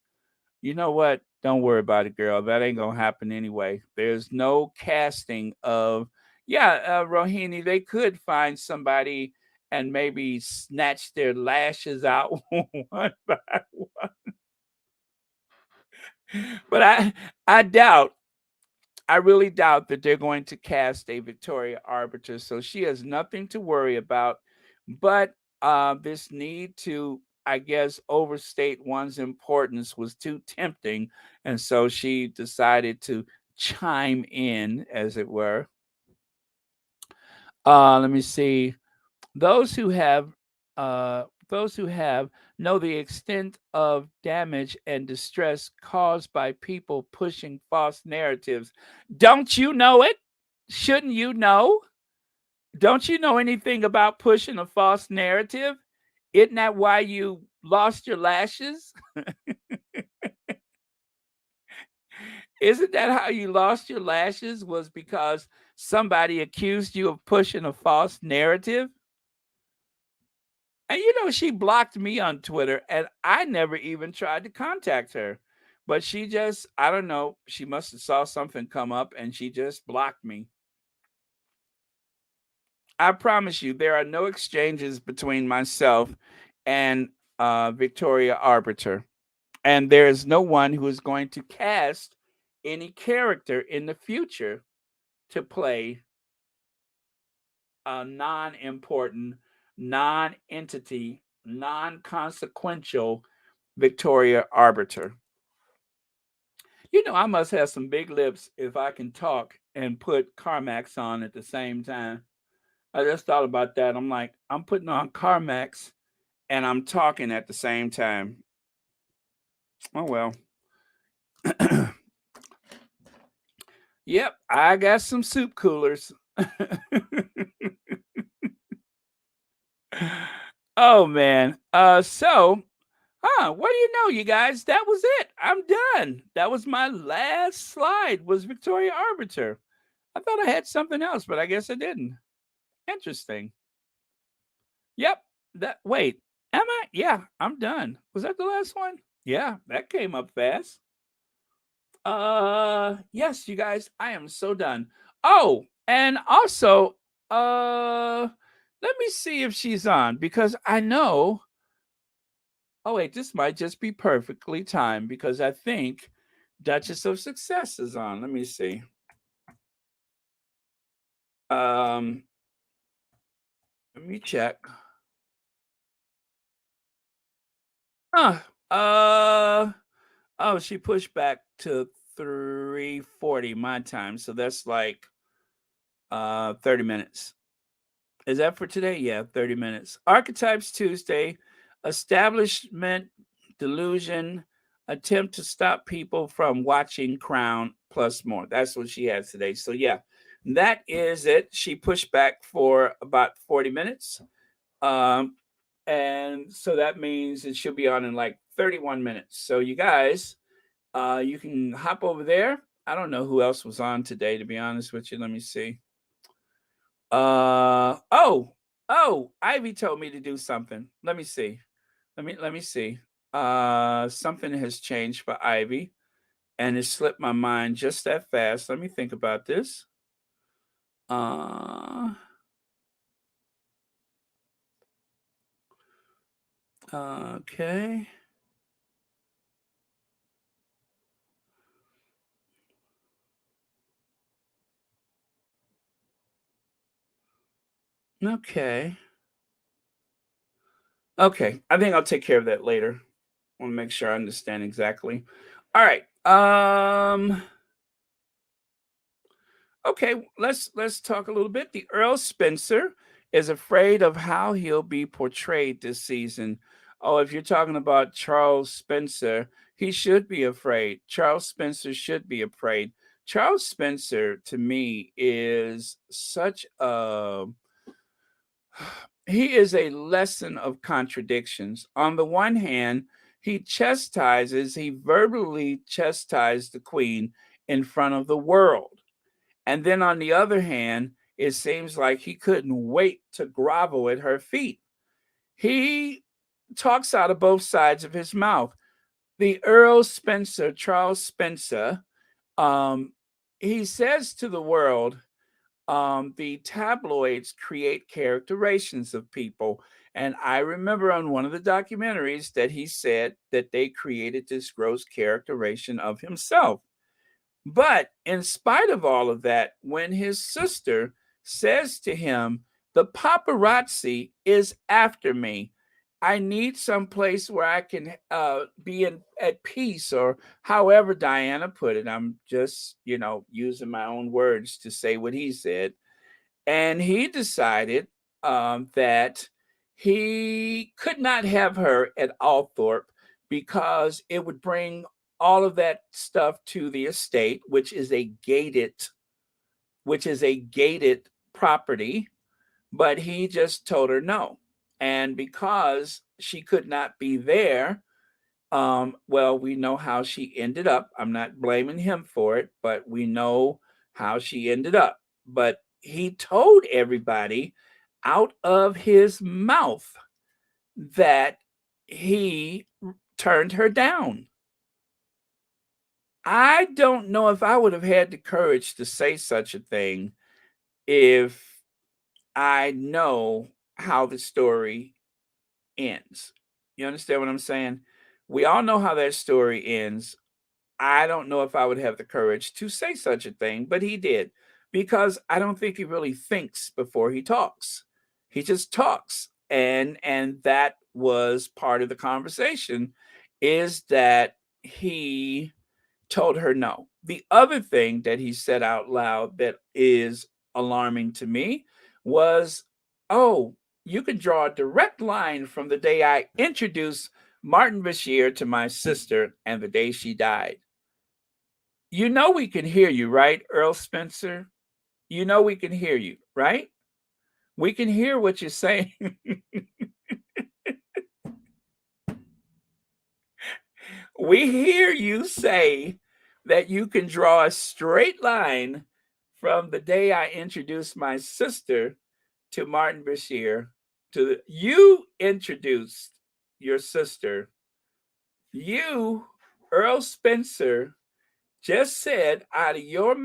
You know what? Don't worry about it, girl. That ain't gonna happen anyway. There's no casting of, yeah, Rohini. They could find somebody and maybe snatch their lashes out one by one. But I doubt, I really doubt that they're going to cast a Victoria Arbiter. So she has nothing to worry about. But this need to, I guess, overstate one's importance was too tempting. And so she decided to chime in, as it were. Let me see. Those who have know the extent of damage and distress caused by people pushing false narratives. Don't you know it? Shouldn't you know? Don't you know anything about pushing a false narrative? Isn't that why you lost your lashes? Isn't that how you lost your lashes? Was because somebody accused you of pushing a false narrative? And she blocked me on Twitter, and I never even tried to contact her. But she just, I don't know, she must have saw something come up and she just blocked me. I promise you, there are no exchanges between myself and Victoria Arbiter. And there is no one who is going to cast any character in the future to play a non important, non entity, non consequential Victoria Arbiter. I must have some big lips if I can talk and put Carmax on at the same time. I just thought about that. I'm like, I'm putting on Carmax and I'm talking at the same time. Oh, well. Yep, I got some soup coolers. Oh, man. What do you know, you guys? That was it. I'm done. That was my last slide, was Victoria Arbiter. I thought I had something else, but I guess I didn't. Interesting. Yep. Wait, am I? Yeah, I'm done. Was that the last one? Yeah, that came up fast. Yes, you guys, I am so done. Oh, and also, let me see if she's on, because I know. Oh wait, this might just be perfectly timed, because I think Duchess of Success is on. Let me see. Let me check. Huh. Oh, she pushed back to 3:40 my time, so that's like 30 minutes. Is that for today? Yeah, 30 minutes. Archetypes Tuesday, establishment delusion, attempt to stop people from watching Crown plus more. That's what she has today. So yeah, that is it. She pushed back for about 40 minutes. And so that means it should be on in like 31 minutes. So you guys, you can hop over there. I don't know who else was on today, to be honest with you. Let me see. Oh, Ivy told me to do something. Let me see. Let me see. Something has changed for Ivy, and it slipped my mind just that fast. Let me think about this. Okay. Okay. Okay. I think I'll take care of that later. I want to make sure I understand exactly. All right. Okay, let's talk a little bit. The Earl Spencer is afraid of how he'll be portrayed this season. Oh, if you're talking about Charles Spencer, he should be afraid. Charles Spencer should be afraid. Charles Spencer, to me, is such a he is a lesson of contradictions. On the one hand, he verbally chastised the queen in front of the world. And then on the other hand, it seems like he couldn't wait to grovel at her feet. He talks out of both sides of his mouth. The Earl Spencer, Charles Spencer, he says to the world, the tabloids create characterizations of people. And I remember on one of the documentaries that he said that they created this gross characterization of himself. But in spite of all of that, when his sister says to him, the paparazzi is after me. I need some place where I can be at peace, or however Diana put it. I'm just, using my own words to say what he said. And he decided that he could not have her at Althorpe because it would bring all of that stuff to the estate, which is a gated property. But he just told her no. And because she could not be there, well, we know how she ended up. I'm not blaming him for it, but we know how she ended up. But he told everybody out of his mouth that he turned her down. I don't know if I would have had the courage to say such a thing if I know how the story ends. You understand what I'm saying? We all know how that story ends. I don't know if I would have the courage to say such a thing, but he did, because I don't think he really thinks before he talks. He just talks. And that was part of the conversation, is that he told her no. The other thing that he said out loud that is alarming to me was, oh, you can draw a direct line from the day I introduced Martin Bashir to my sister and the day she died. You know we can hear you, right, Earl Spencer? You know we can hear you, right? We can hear what you're saying. We hear you say that you can draw a straight line from the day I introduced my sister to Martin Bashir you introduced your sister. You, Earl Spencer, just said out of your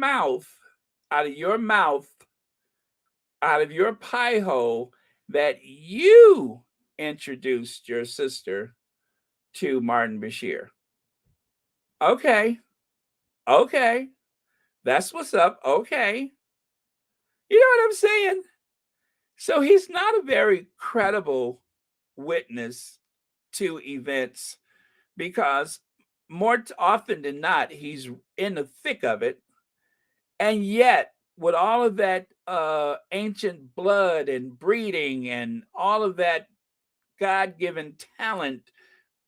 pie hole, that you introduced your sister to Martin Bashir. Okay. That's what's up. Okay. You know what I'm saying? So he's not a very credible witness to events, because more often than not, he's in the thick of it. And yet, with all of that ancient blood and breeding and all of that God-given talent,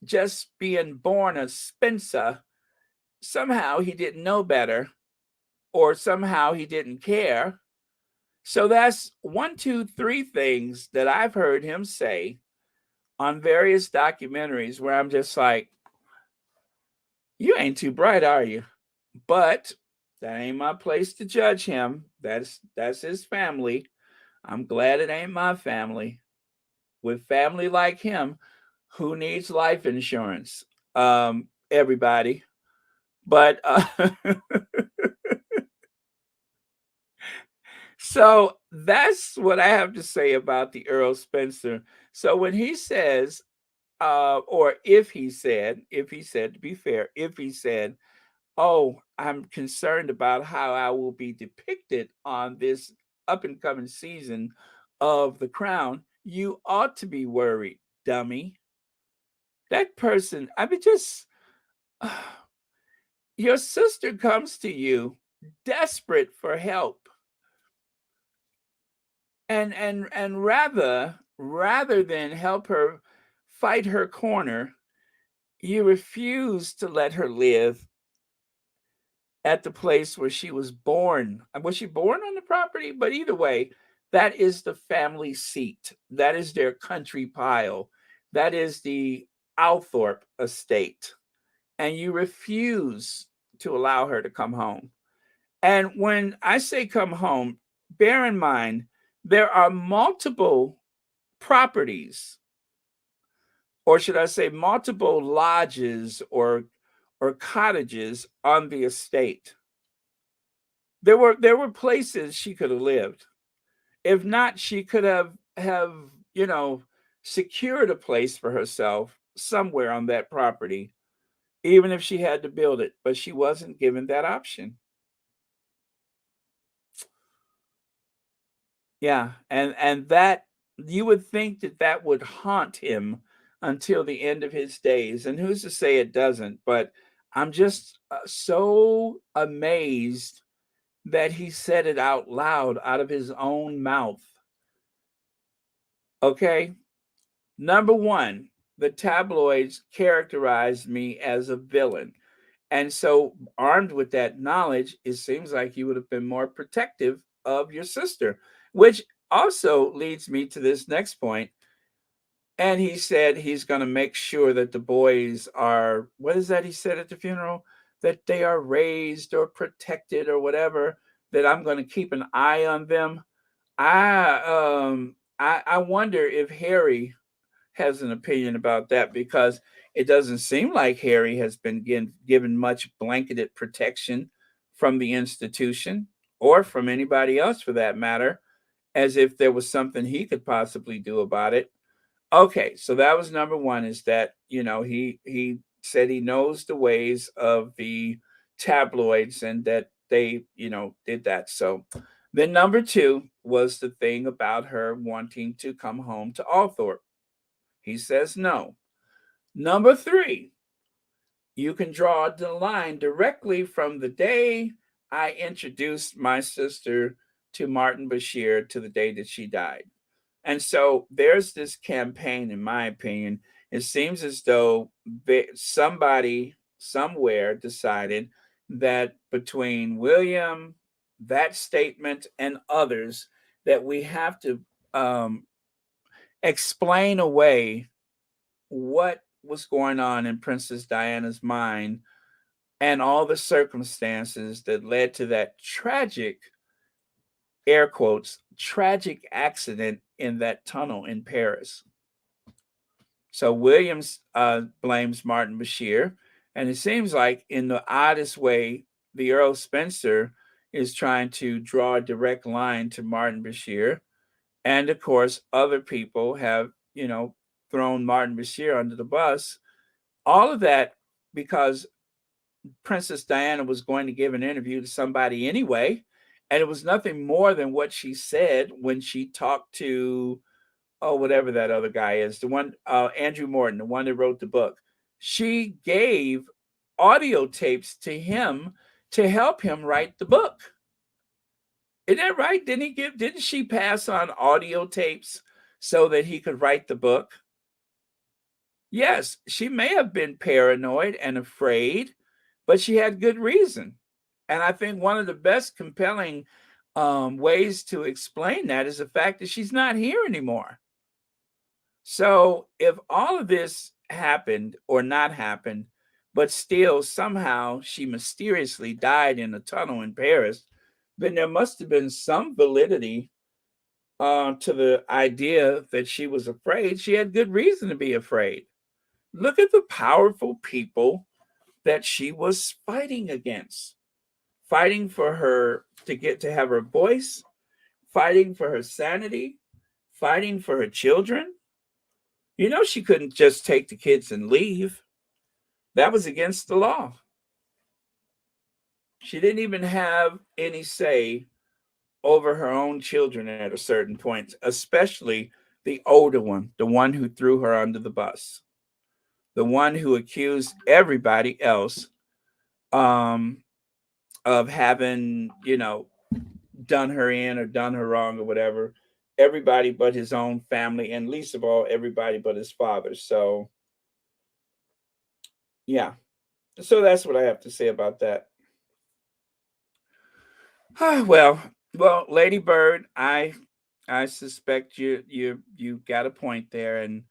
just being born a Spencer, somehow he didn't know better, or somehow he didn't care. So that's 1, 2, 3 things that I've heard him say on various documentaries where I'm just like, you ain't too bright, are you? But that ain't my place to judge him. That's his family. I'm glad it ain't my family. With family like him, who needs life insurance? Everybody. But so that's what I have to say about the Earl Spencer. So when he says, or if he said, to be fair, if he said, oh, I'm concerned about how I will be depicted on this up and coming season of The Crown, you ought to be worried, dummy. That person, I mean, just your sister comes to you desperate for help. And rather than help her fight her corner, you refuse to let her live at the place where she was born. Was she born on the property? But either way, that is the family seat. That is their country pile. That is the Althorpe estate. And you refuse to allow her to come home. And when I say come home, bear in mind, there are multiple properties, or should I say multiple lodges or cottages on the estate. There were places she could have lived. If not, she could have secured a place for herself somewhere on that property, even if she had to build it, but she wasn't given that option. Yeah, and that you would think that would haunt him until the end of his days, and who's to say it doesn't? But I'm just so amazed that he said it out loud out of his own mouth. Okay, number one, the tabloids characterized me as a villain, and so armed with that knowledge, it seems like you would have been more protective of your sister, which also leads me to this next point. And he said he's going to make sure that the boys are, what is that he said at the funeral? That they are raised or protected or whatever, that I'm going to keep an eye on them. I wonder if Harry has an opinion about that, because it doesn't seem like Harry has been given much blanketed protection from the institution or from anybody else for that matter, as if there was something he could possibly do about it. Okay, so that was number one, is that, he said he knows the ways of the tabloids and that they, did that. So then number two was the thing about her wanting to come home to Althorpe. He says no. Number three, you can draw the line directly from the day I introduced my sister to Martin Bashir to the day that she died. And so there's this campaign, in my opinion. It seems as though somebody somewhere decided that between William, that statement, and others, that we have to explain away what was going on in Princess Diana's mind and all the circumstances that led to that tragic, air quotes, tragic accident in that tunnel in Paris. So Williams blames Martin Bashir, and it seems like in the oddest way, the Earl Spencer is trying to draw a direct line to Martin Bashir. And of course, other people have, thrown Martin Bashir under the bus. All of that because Princess Diana was going to give an interview to somebody anyway. And it was nothing more than what she said when she talked to, whatever that other guy is, the one, Andrew Morton, the one that wrote the book. She gave audio tapes to him to help him write the book. Isn't that right? Didn't she pass on audio tapes so that he could write the book? Yes, she may have been paranoid and afraid, but she had good reason. And I think one of the best compelling ways to explain that is the fact that she's not here anymore. So if all of this happened or not happened, but still somehow she mysteriously died in a tunnel in Paris, then there must have been some validity to the idea that she was afraid. She had good reason to be afraid. Look at the powerful people that she was fighting against, fighting for her to get to have her voice, fighting for her sanity, fighting for her children. You know, she couldn't just take the kids and leave. That was against the law. She didn't even have any say over her own children at a certain point, especially the older one, the one who threw her under the bus, the one who accused everybody else of having, done her in or done her wrong or whatever. Everybody but his own family, and least of all, everybody but his father. So, yeah. So that's what I have to say about that. Well, Lady Bird, I suspect you got a point there, and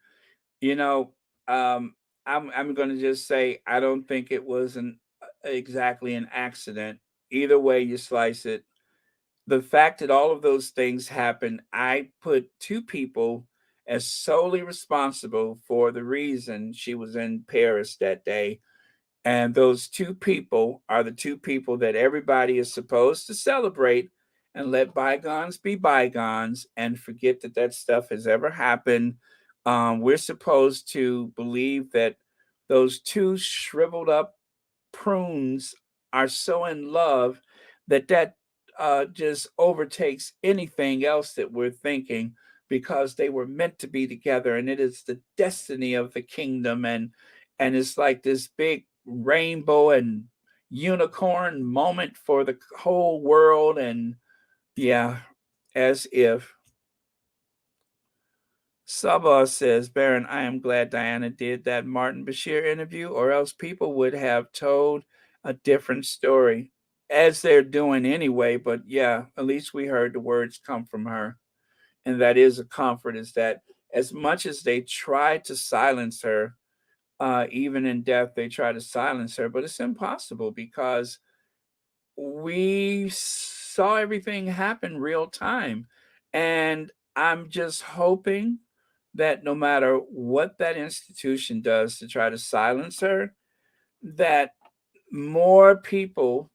you know, I'm going to just say I don't think it was exactly an accident. Either way you slice it, the fact that all of those things happened, I put two people as solely responsible for the reason she was in Paris that day. And those two people are the two people that everybody is supposed to celebrate and let bygones be bygones and forget that that stuff has ever happened. We're supposed to believe that those two shriveled up prunes are so in love that just overtakes anything else that we're thinking, because they were meant to be together and it is the destiny of the kingdom, and it's like this big rainbow and unicorn moment for the whole world. And yeah, as if. Sabah says, Baron, I am glad Diana did that Martin Bashir interview, or else people would have told a different story, as they're doing anyway. But yeah, at least we heard the words come from her. And that is a comfort, is that as much as they try to silence her, even in death, they try to silence her, but it's impossible because we saw everything happen real time. And I'm just hoping that no matter what that institution does to try to silence her, that more people,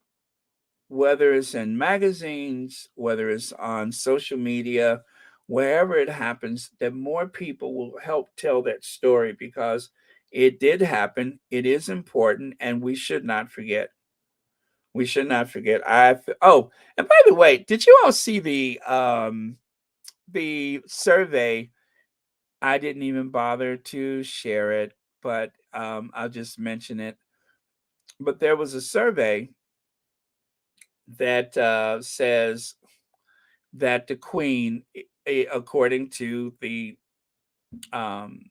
whether it's in magazines, whether it's on social media, wherever it happens, that more people will help tell that story, because it did happen. It is important, and we should not forget. We should not forget. Oh, and by the way, did you all see the survey? I didn't even bother to share it, but I'll just mention it. But there was a survey that says that the Queen, according to um,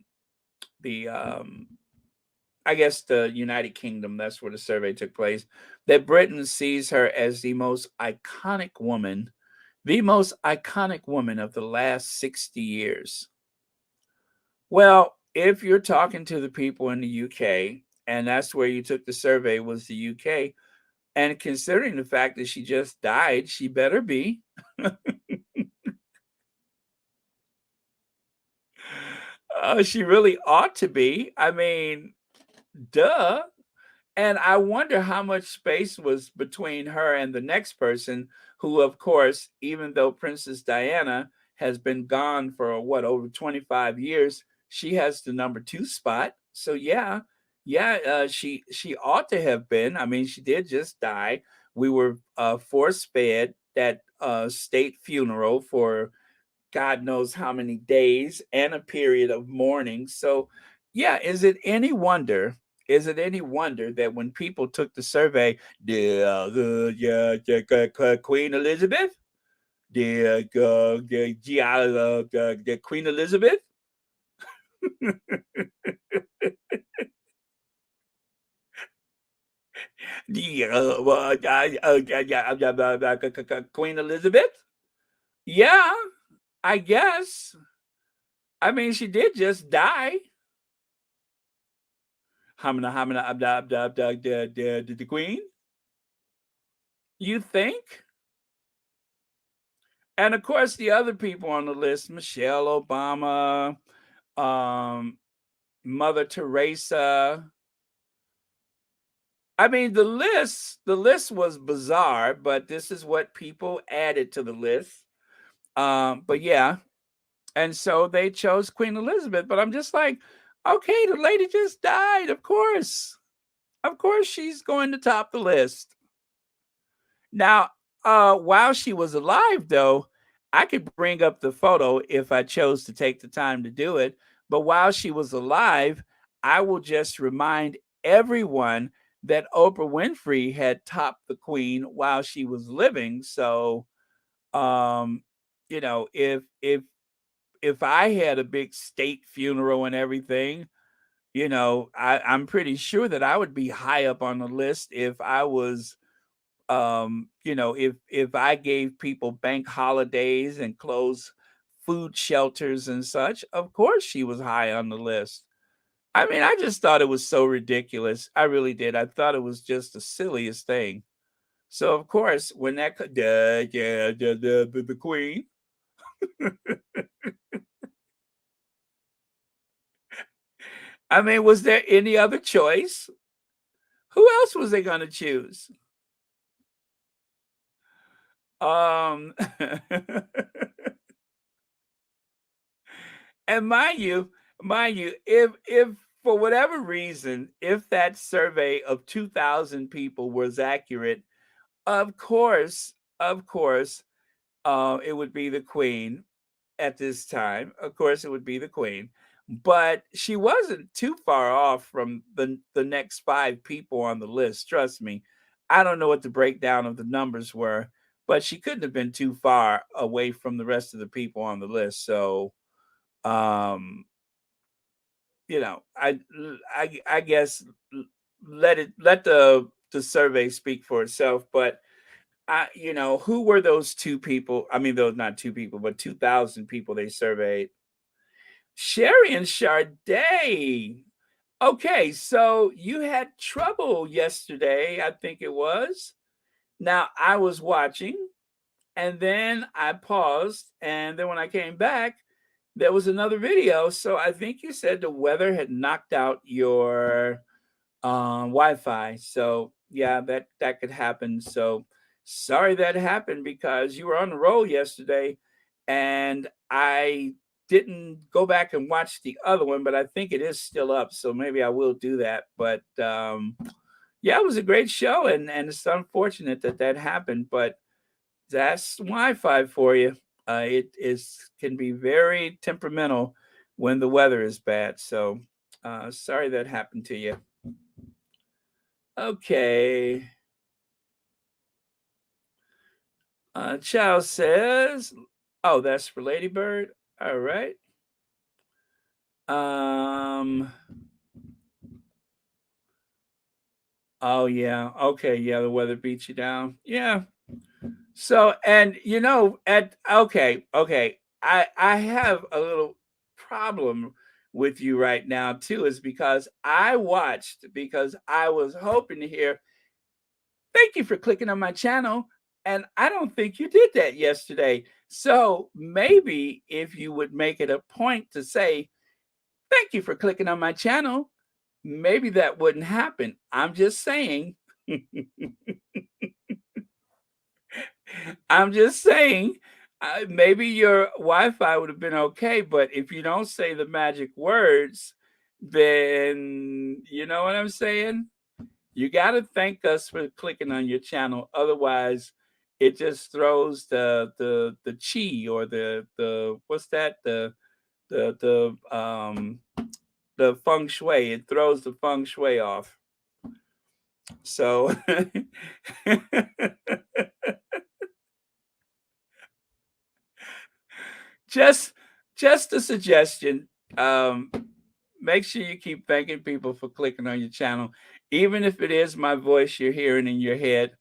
the I guess the United Kingdom, that's where the survey took place, that Britain sees her as the most iconic woman of the last 60 years. Well, if you're talking to the people in the UK, and that's where you took the survey, was the UK, and considering the fact that she just died, she better be. She really ought to be. I mean, duh. And I wonder how much space was between her and the next person, who, of course, even though Princess Diana has been gone for over 25 years, she has the number 2 spot. So yeah, she ought to have been. I mean, she did just die. We were force fed that state funeral for God knows how many days and a period of mourning. So yeah, is it any wonder? Is it any wonder that when people took the survey, Queen Elizabeth, the Queen Elizabeth. Queen Elizabeth. Yeah, I guess. I mean, she did just die. The Queen. You think? And of course, the other people on the list: Michelle Obama, Mother Teresa. I mean, the list was bizarre, but this is what people added to the list. But yeah, and so they chose Queen Elizabeth. But I'm just like, okay, the lady just died. Of course she's going to top the list. Now, while she was alive, though, I could bring up the photo if I chose to take the time to do it. But while she was alive, I will just remind everyone that Oprah Winfrey had topped the Queen while she was living. So, you know, if I had a big state funeral and everything, you know, I'm pretty sure that I would be high up on the list if I was, you know, if I gave people bank holidays and closed food shelters and such. Of course she was high on the list. I mean, I just thought it was so ridiculous. I really did. I thought it was just the silliest thing. So of course, when that the Queen. I mean, was there any other choice? Who else was they going to choose? And mind you, if for whatever reason, if that survey of 2,000 people was accurate, of course, it would be the Queen at this time. Of course, it would be the Queen, but she wasn't too far off from the next 5 people on the list. Trust me. I don't know what the breakdown of the numbers were, but she couldn't have been too far away from the rest of the people on the list. So, um, you know, I guess let the survey speak for itself. But you know, who were those 2 people? I mean, those not 2 people, but 2,000 people they surveyed. Sherry and Sade. Okay, so you had trouble yesterday, I think it was. Now I was watching, and then I paused, and then when I came back, there was another video. So I think you said the weather had knocked out your Wi-Fi. So yeah, that could happen. So sorry that happened because you were on the roll yesterday, and I didn't go back and watch the other one, but I think it is still up. So maybe I will do that. But yeah, it was a great show, and it's unfortunate that happened, but that's Wi-Fi for you. It can be very temperamental when the weather is bad. So sorry that happened to you. Okay. Charles says, "Oh, that's for Ladybird." All right. Oh yeah. Okay. Yeah, the weather beats you down. Yeah. So, and you know, okay. I have a little problem with you right now too, is because I watched because I was hoping to hear, "Thank you for clicking on my channel." And I don't think you did that yesterday. So maybe if you would make it a point to say, "Thank you for clicking on my channel," maybe that wouldn't happen. I'm just saying. I'm just saying, maybe your Wi-Fi would have been okay, but if you don't say the magic words, then you know what I'm saying? You got to thank us for clicking on your channel. Otherwise, it just throws the chi, or the what's that? The feng shui. It throws the feng shui off. So just just a suggestion. Um, Make sure you keep thanking people for clicking on your channel, even if it is my voice you're hearing in your head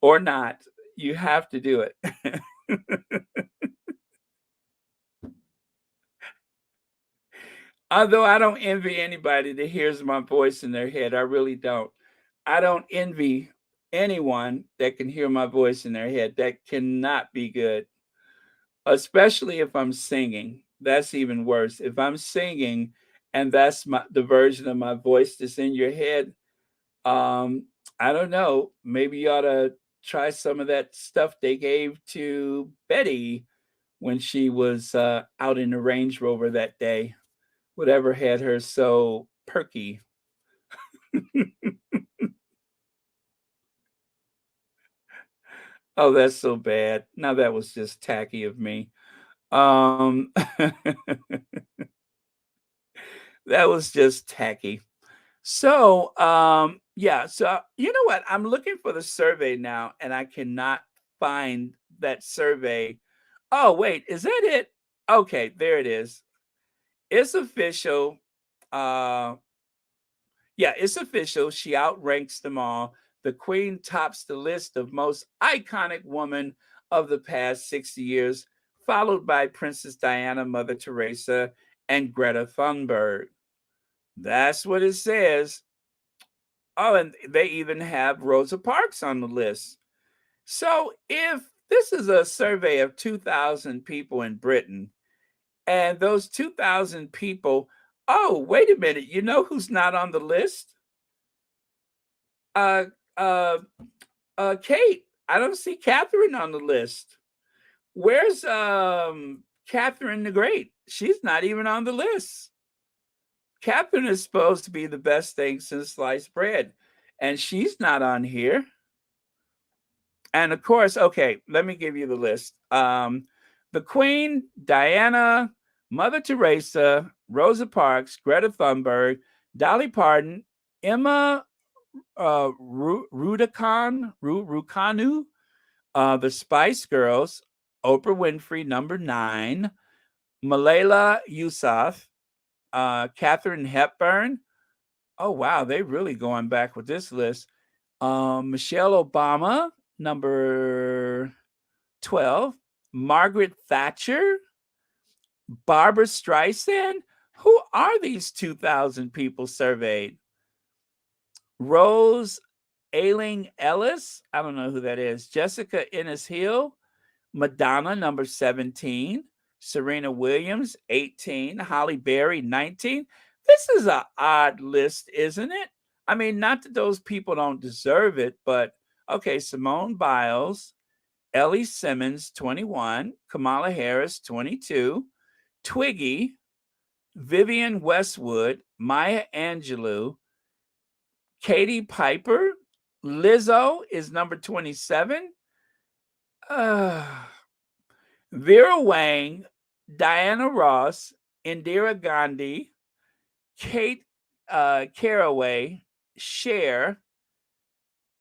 or not. You have to do it. Although I don't envy anybody that hears my voice in their head. I really don't. I don't envy anyone that can hear my voice in their head. That cannot be good, especially if I'm singing. That's even worse. If I'm singing and that's the version of my voice that's in your head, I don't know. Maybe you ought to try some of that stuff they gave to Betty when she was out in the Range Rover that day. Whatever had her so perky. Oh, that's so bad. Now that was just tacky of me. Um, that was just tacky. So, yeah. So you know what? I'm looking for the survey now, and I cannot find that survey. Oh, wait, is that it? Okay, there it is. It's official. Uh, Yeah, it's official. She outranks them all. The Queen tops the list of most iconic women of the past 60 years, followed by Princess Diana, Mother Teresa, and Greta Thunberg. That's what it says. Oh, and they even have Rosa Parks on the list. So if this is a survey of 2,000 people in Britain, and those 2,000 people, oh, wait a minute, you know who's not on the list? Uh, uh, Kate. I don't see Catherine on the list. Where's Catherine the Great? She's not even on the list. Catherine is supposed to be the best thing since sliced bread, and she's not on here. And of course, okay, let me give you the list. The Queen, Diana, Mother Teresa, Rosa Parks, Greta Thunberg, Dolly Parton, Emma Rukanu, the Spice Girls, Oprah Winfrey, number 9, Malala Yousafzai, Katharine Hepburn. Oh wow, they really going back with this list. Michelle Obama, number 12, Margaret Thatcher, Barbara Streisand. Who are these 2,000 people surveyed? Rose Ailing Ellis, I don't know who that is. Jessica Ennis Hill, Madonna, number 17. Serena Williams, 18. Holly Berry, 19. This is an odd list, isn't it? I mean, not that those people don't deserve it, but okay, Simone Biles, Ellie Simmons, 21. Kamala Harris, 22. Twiggy, Vivian Westwood, Maya Angelou, Katie Piper, Lizzo is number 27. Vera Wang, Diana Ross, Indira Gandhi, Kate Caraway, Cher,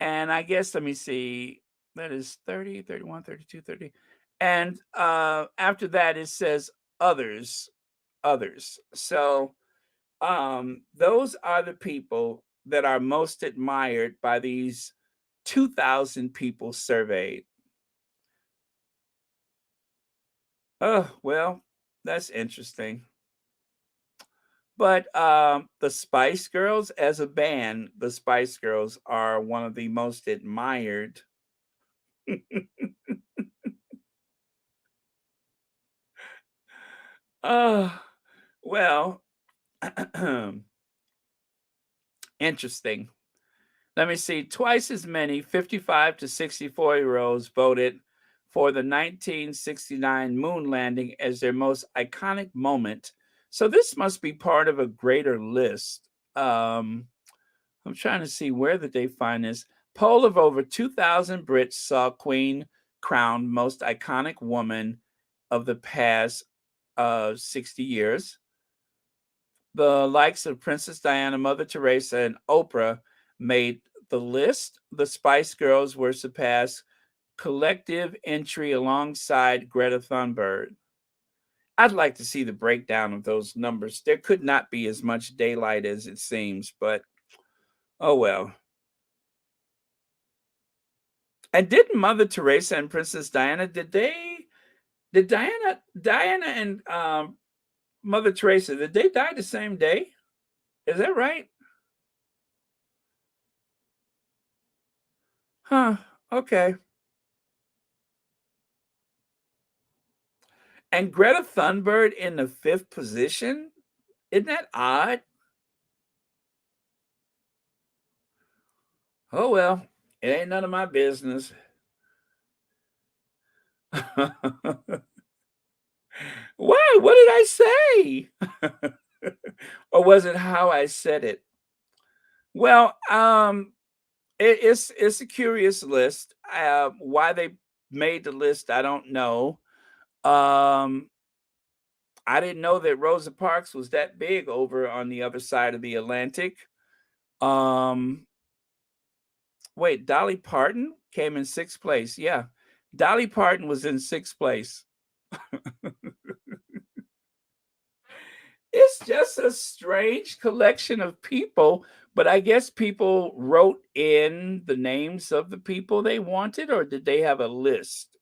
and I guess, let me see, that is 30, 31, 32, 30. And after that, it says others. So those are the people that are most admired by these 2,000 people surveyed. Oh, well, that's interesting. But the Spice Girls, as a band, the Spice Girls are one of the most admired. Well, interesting. Let me see. Twice as many 55 to 64-year-olds voted for the 1969 moon landing as their most iconic moment. So this must be part of a greater list. I'm trying to see, where did they find this? Poll of over 2,000 Brits saw Queen crowned most iconic woman of the past 60 years. The likes of Princess Diana, Mother Teresa, and Oprah made the list. The Spice Girls were surpassed collective entry alongside Greta Thunberg. I'd like to see the breakdown of those numbers. There could not be as much daylight as it seems, but oh well. And didn't Mother Teresa and Princess Diana, did Diana and Mother Teresa, did they die the same day? Is that right? Huh. Okay. And Greta Thunberg in the 5th position? Isn't that odd? Oh well, it ain't none of my business. Why? What did I say? Or was it how I said it? Well, it's a curious list. Why they made the list, I don't know. Um, I didn't know that Rosa Parks was that big over on the other side of the Atlantic. Um, Wait, Dolly Parton came in 6th place. Yeah, Dolly Parton was in 6th place. It's just a strange collection of people, but I guess people wrote in the names of the people they wanted, or did they have a list?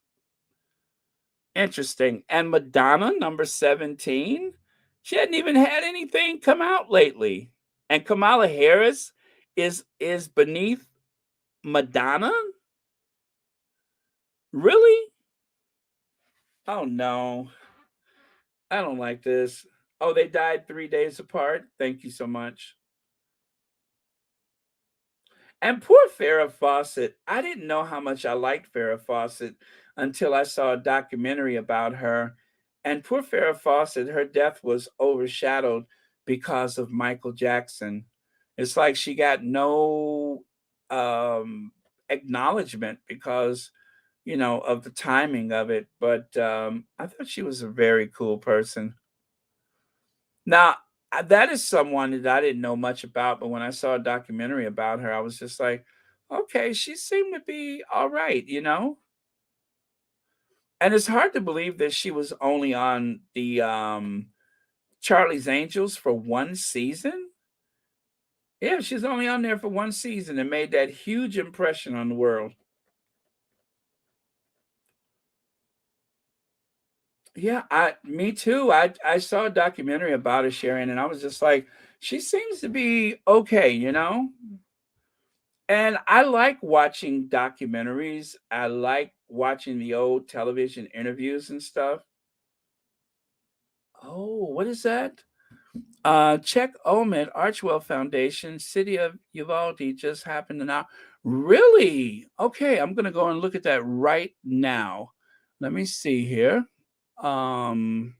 Interesting. And Madonna, number 17, she hadn't even had anything come out lately. And Kamala Harris is beneath Madonna? Really? Oh no. I don't like this. Oh, they died 3 days apart. Thank you so much. And poor Farrah Fawcett. I didn't know how much I liked Farrah Fawcett until I saw a documentary about her. And poor Farrah Fawcett, her death was overshadowed because of Michael Jackson. It's like she got no acknowledgement because, of the timing of it. But I thought she was a very cool person. Now, that is someone that I didn't know much about, but when I saw a documentary about her, I was just like, okay, she seemed to be all right, And it's hard to believe that she was only on the Charlie's Angels for 1 season. Yeah, she's only on there for 1 season and made that huge impression on the world. Yeah, me too. I saw a documentary about her, Sharon, and I was just like, she seems to be okay. And I like watching documentaries. I like watching the old television interviews and stuff. Oh, what is that? Check Omen, Archwell Foundation, City of Uvalde just happened to now. Really? Okay, I'm gonna go and look at that right now. Let me see here. Okay.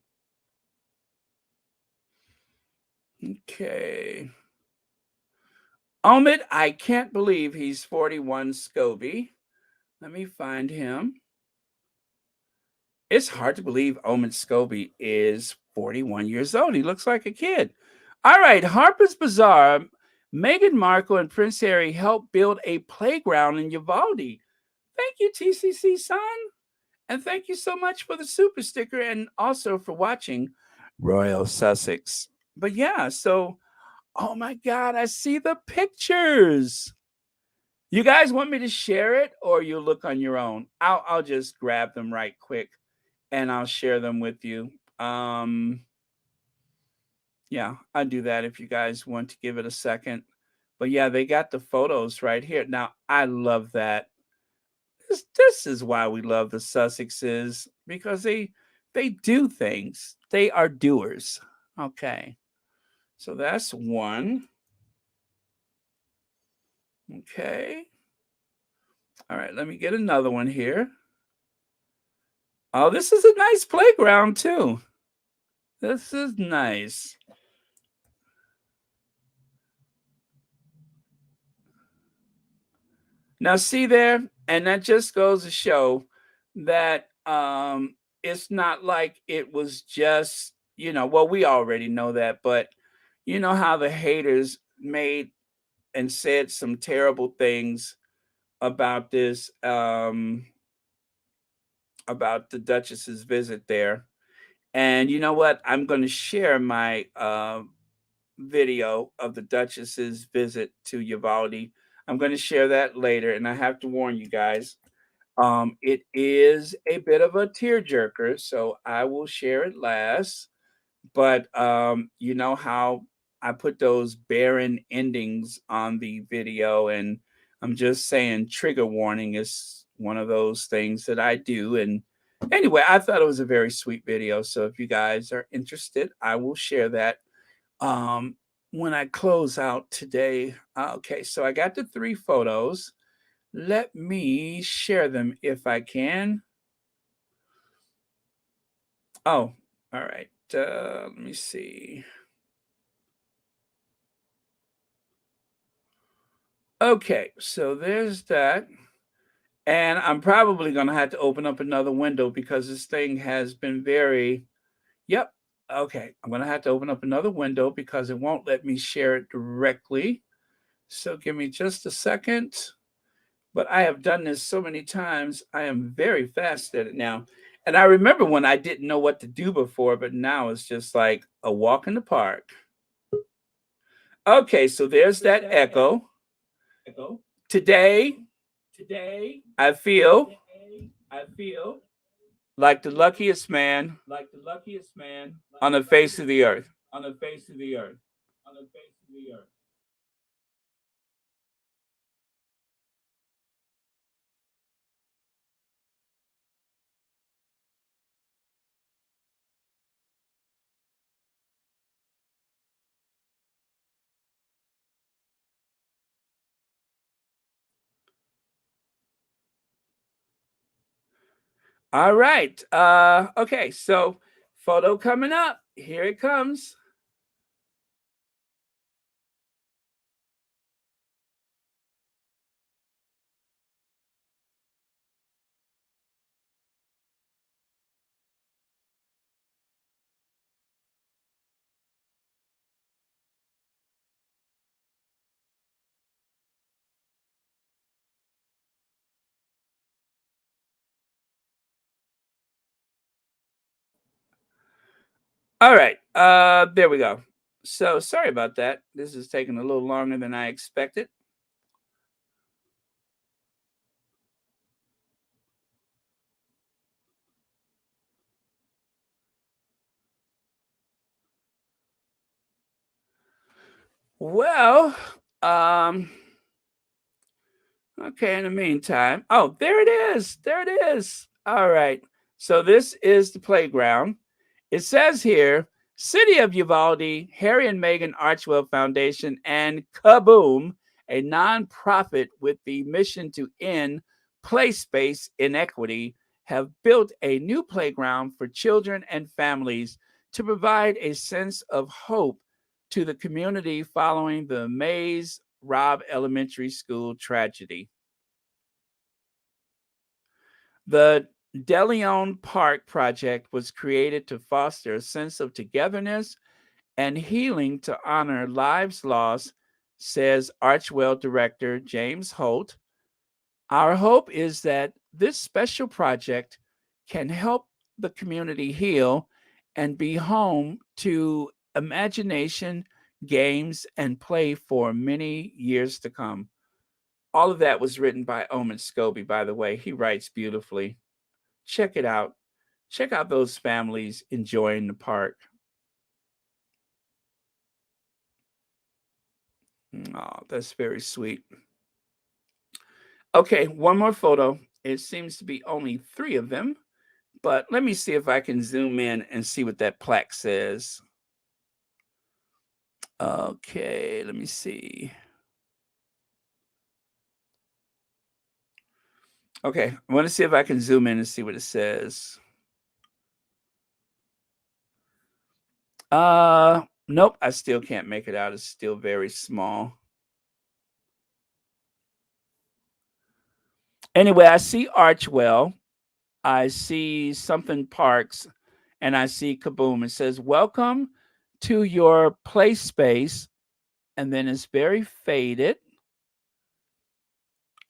Omid, I can't believe he's 41 Scobie. Let me find him. It's hard to believe Omid Scobie is 41 years old. He looks like a kid. All right, Harper's Bazaar. Meghan Markle and Prince Harry helped build a playground in Uvalde. Thank you, TCC son. And thank you so much for the super sticker and also for watching Royal Sussex. But yeah, so, oh my God, I see the pictures. You guys want me to share it or you look on your own? I'll just grab them right quick and I'll share them with you. Yeah, I'll do that if you guys want to give it a second. But yeah, they got the photos right here. Now, I love that. This is why we love the Sussexes, because they do things. They are doers. Okay. So that's one. Okay. All right, let me get another one here. Oh, this is a nice playground too. This is nice. Now, see there, and that just goes to show that it's not like it was just, well, we already know that, but you know how the haters made and said some terrible things about this, about the Duchess's visit there. And you know what? I'm going to share my video of the Duchess's visit to Uvalde. I'm going to share that later, and I have to warn you guys, it is a bit of a tearjerker, so I will share it last. But you know how I put those barren endings on the video, and I'm just saying trigger warning is one of those things that I do. And anyway, I thought it was a very sweet video. So if you guys are interested, I will share that um, when I close out today. Okay, so I got the 3 photos. Let me share them if I can. Oh, all right. Let me see. Okay, so there's that. And I'm probably going to have to open up another window because this thing has been very, yep. Okay, I'm going to have to open up another window because it won't let me share it directly. So give me just a second. But I have done this so many times. I am very fast at it now. And I remember when I didn't know what to do before, but now it's just like a walk in the park. Okay, so there's that echo. Today, I feel like the luckiest man on the face of the earth. All right. Okay, so photo coming up. Here it comes. All right. There we go. So sorry about that. This is taking a little longer than I expected. Well, okay, in the meantime. Oh, there it is. There it is. All right. So this is the playground. It says here, City of Uvalde, Harry and Meghan Archwell Foundation, and Kaboom, a nonprofit with the mission to end play space inequity, have built a new playground for children and families to provide a sense of hope to the community following the Mays Robb Elementary School tragedy. The DeLeon Park project was created to foster a sense of togetherness and healing to honor lives lost, says Archwell director James Holt. Our hope is that this special project can help the community heal and be home to imagination, games, and play for many years to come. All of that was written by Omen Scobie, by the way. He writes beautifully. Check it out. Check out those families enjoying the park. Oh, that's very sweet. Okay, one more photo. It seems to be only 3 of them, but let me see if I can zoom in and see what that plaque says. Okay, let me see. Okay, I want to see if I can zoom in and see what it says. Nope, I still can't make it out. It's still very small. Anyway, I see Archwell. I see something Parks, and I see Kaboom. It says, "Welcome to your play space," and then it's very faded.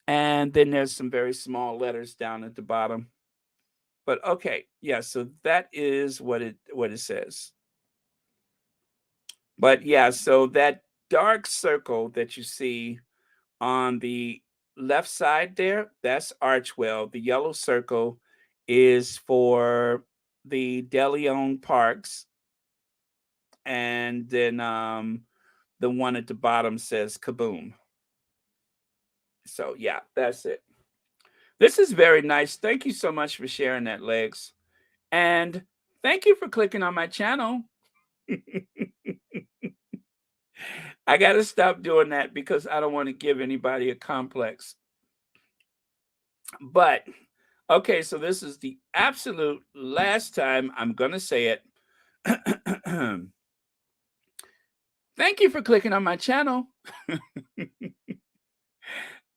And then there's some very small letters down at the bottom. But okay, yeah, so that is what it says. But yeah, so that dark circle that you see on the left side there, that's Archwell. The yellow circle is for the De Parks, and then the one at the bottom says Kaboom. So yeah, that's it. This is very nice. Thank you so much for sharing that, Legs. And thank you for clicking on my channel. I got to stop doing that because I don't want to give anybody a complex. But okay, so this is the absolute last time I'm going to say it. Thank you for clicking on my channel.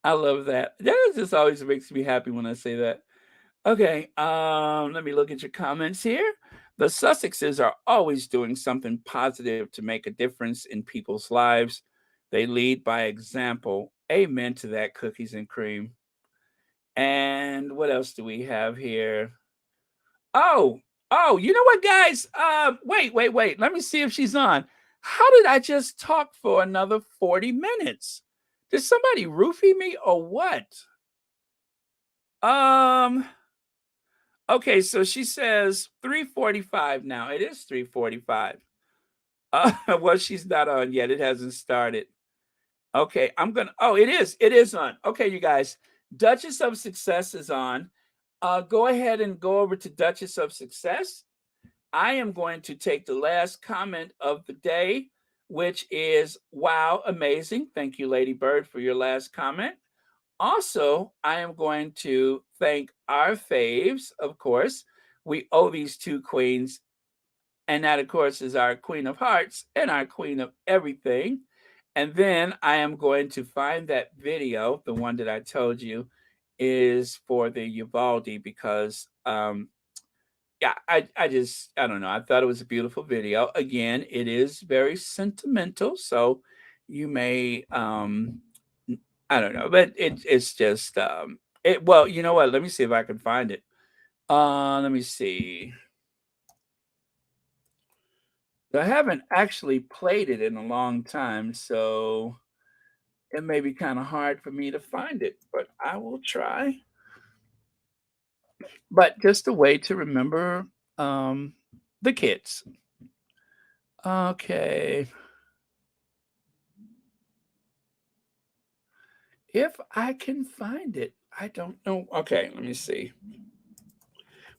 I love that. That just always makes me happy when I say that. Okay, let me look at your comments here. The Sussexes are always doing something positive to make a difference in people's lives. They lead by example. Amen to that, cookies and cream. And what else do we have here? Oh, you know what, guys? Wait. Let me see if she's on. How did I just talk for another 40 minutes? Did somebody roofie me or what? Okay, so she says 3:45 now. It is 3:45. Well, she's not on yet. It hasn't started. Okay, it is on. Okay, you guys. Duchess of Success is on. Go ahead and go over to Duchess of Success. I am going to take the last comment of the day, which is, wow, amazing. Thank you, Lady Bird, for your last comment. Also, I am going to thank our faves, of course. We owe these two queens, and that, of course, is our Queen of Hearts and our Queen of Everything. And then I am going to find that video, the one that I told you is for the Uvalde, because yeah, I don't know. I thought it was a beautiful video. Again, it is very sentimental, so you may I don't know, but it's just well, you know what? Let me see if I can find it. Let me see. I haven't actually played it in a long time, so it may be kind of hard for me to find it, but I will try. But just a way to remember the kids. Okay. If I can find it, I don't know. Okay, let me see.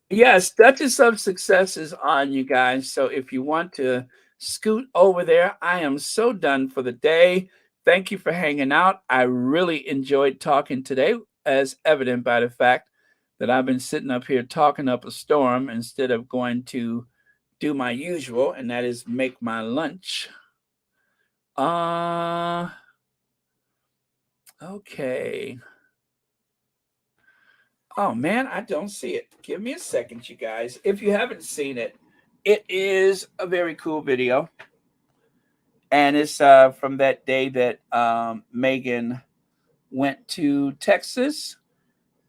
Yes, Duchess of Success is on, you guys. So if you want to scoot over there, I am so done for the day. Thank you for hanging out. I really enjoyed talking today, as evident by the fact that I've been sitting up here talking up a storm instead of going to do my usual, and that is make my lunch. Okay. Oh man, I don't see it. Give me a second, you guys. If you haven't seen it, it is a very cool video. And it's from that day that Meghan went to Texas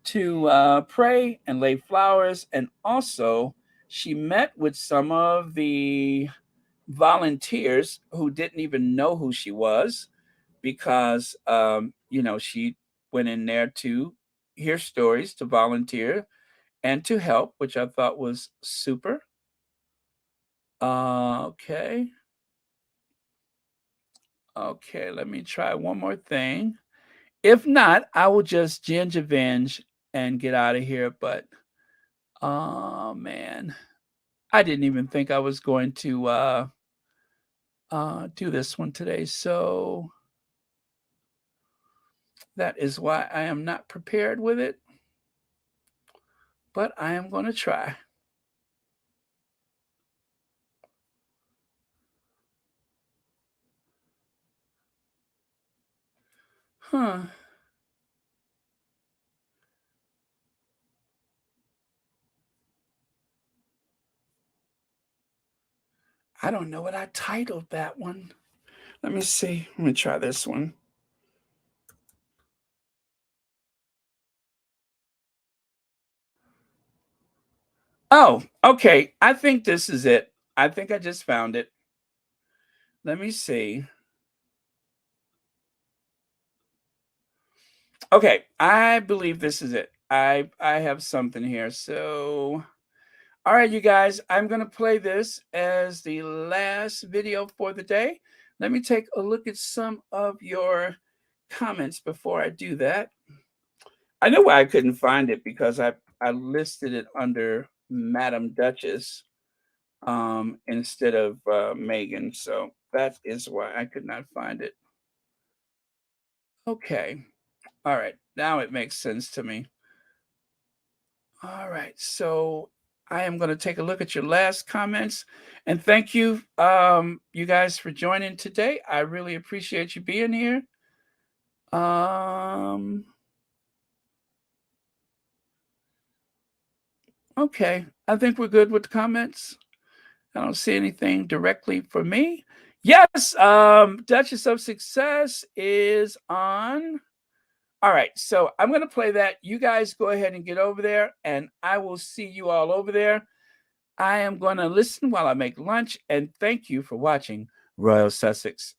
to pray and lay flowers. And also, she met with some of the volunteers who didn't even know who she was because, she went in there to hear stories, to volunteer, and to help, which I thought was super. Okay. Okay, let me try one more thing. If not, I will just ginger venge and get out of here. But, oh man, I didn't even think I was going to do this one today. So that is why I am not prepared with it. But I am going to try. Huh. I don't know what I titled that one. Let me see. Let me try this one. Oh, okay. I think this is it. I think I just found it. Let me see. Okay, I believe this is it. I have something here. So, all right, you guys, I'm going to play this as the last video for the day. Let me take a look at some of your comments before I do that. I know why I couldn't find it, because I listed it under Madam Duchess instead of Meghan. So that is why I could not find it. Okay. All right. Now it makes sense to me. All right. So I am going to take a look at your last comments, and thank you, you guys, for joining today. I really appreciate you being here. Okay. I think we're good with the comments. I don't see anything directly for me. Yes, Duchess of Success is on. All right, so I'm going to play that. You guys go ahead and get over there, and I will see you all over there. I am going to listen while I make lunch, and thank you for watching Royal Sussex.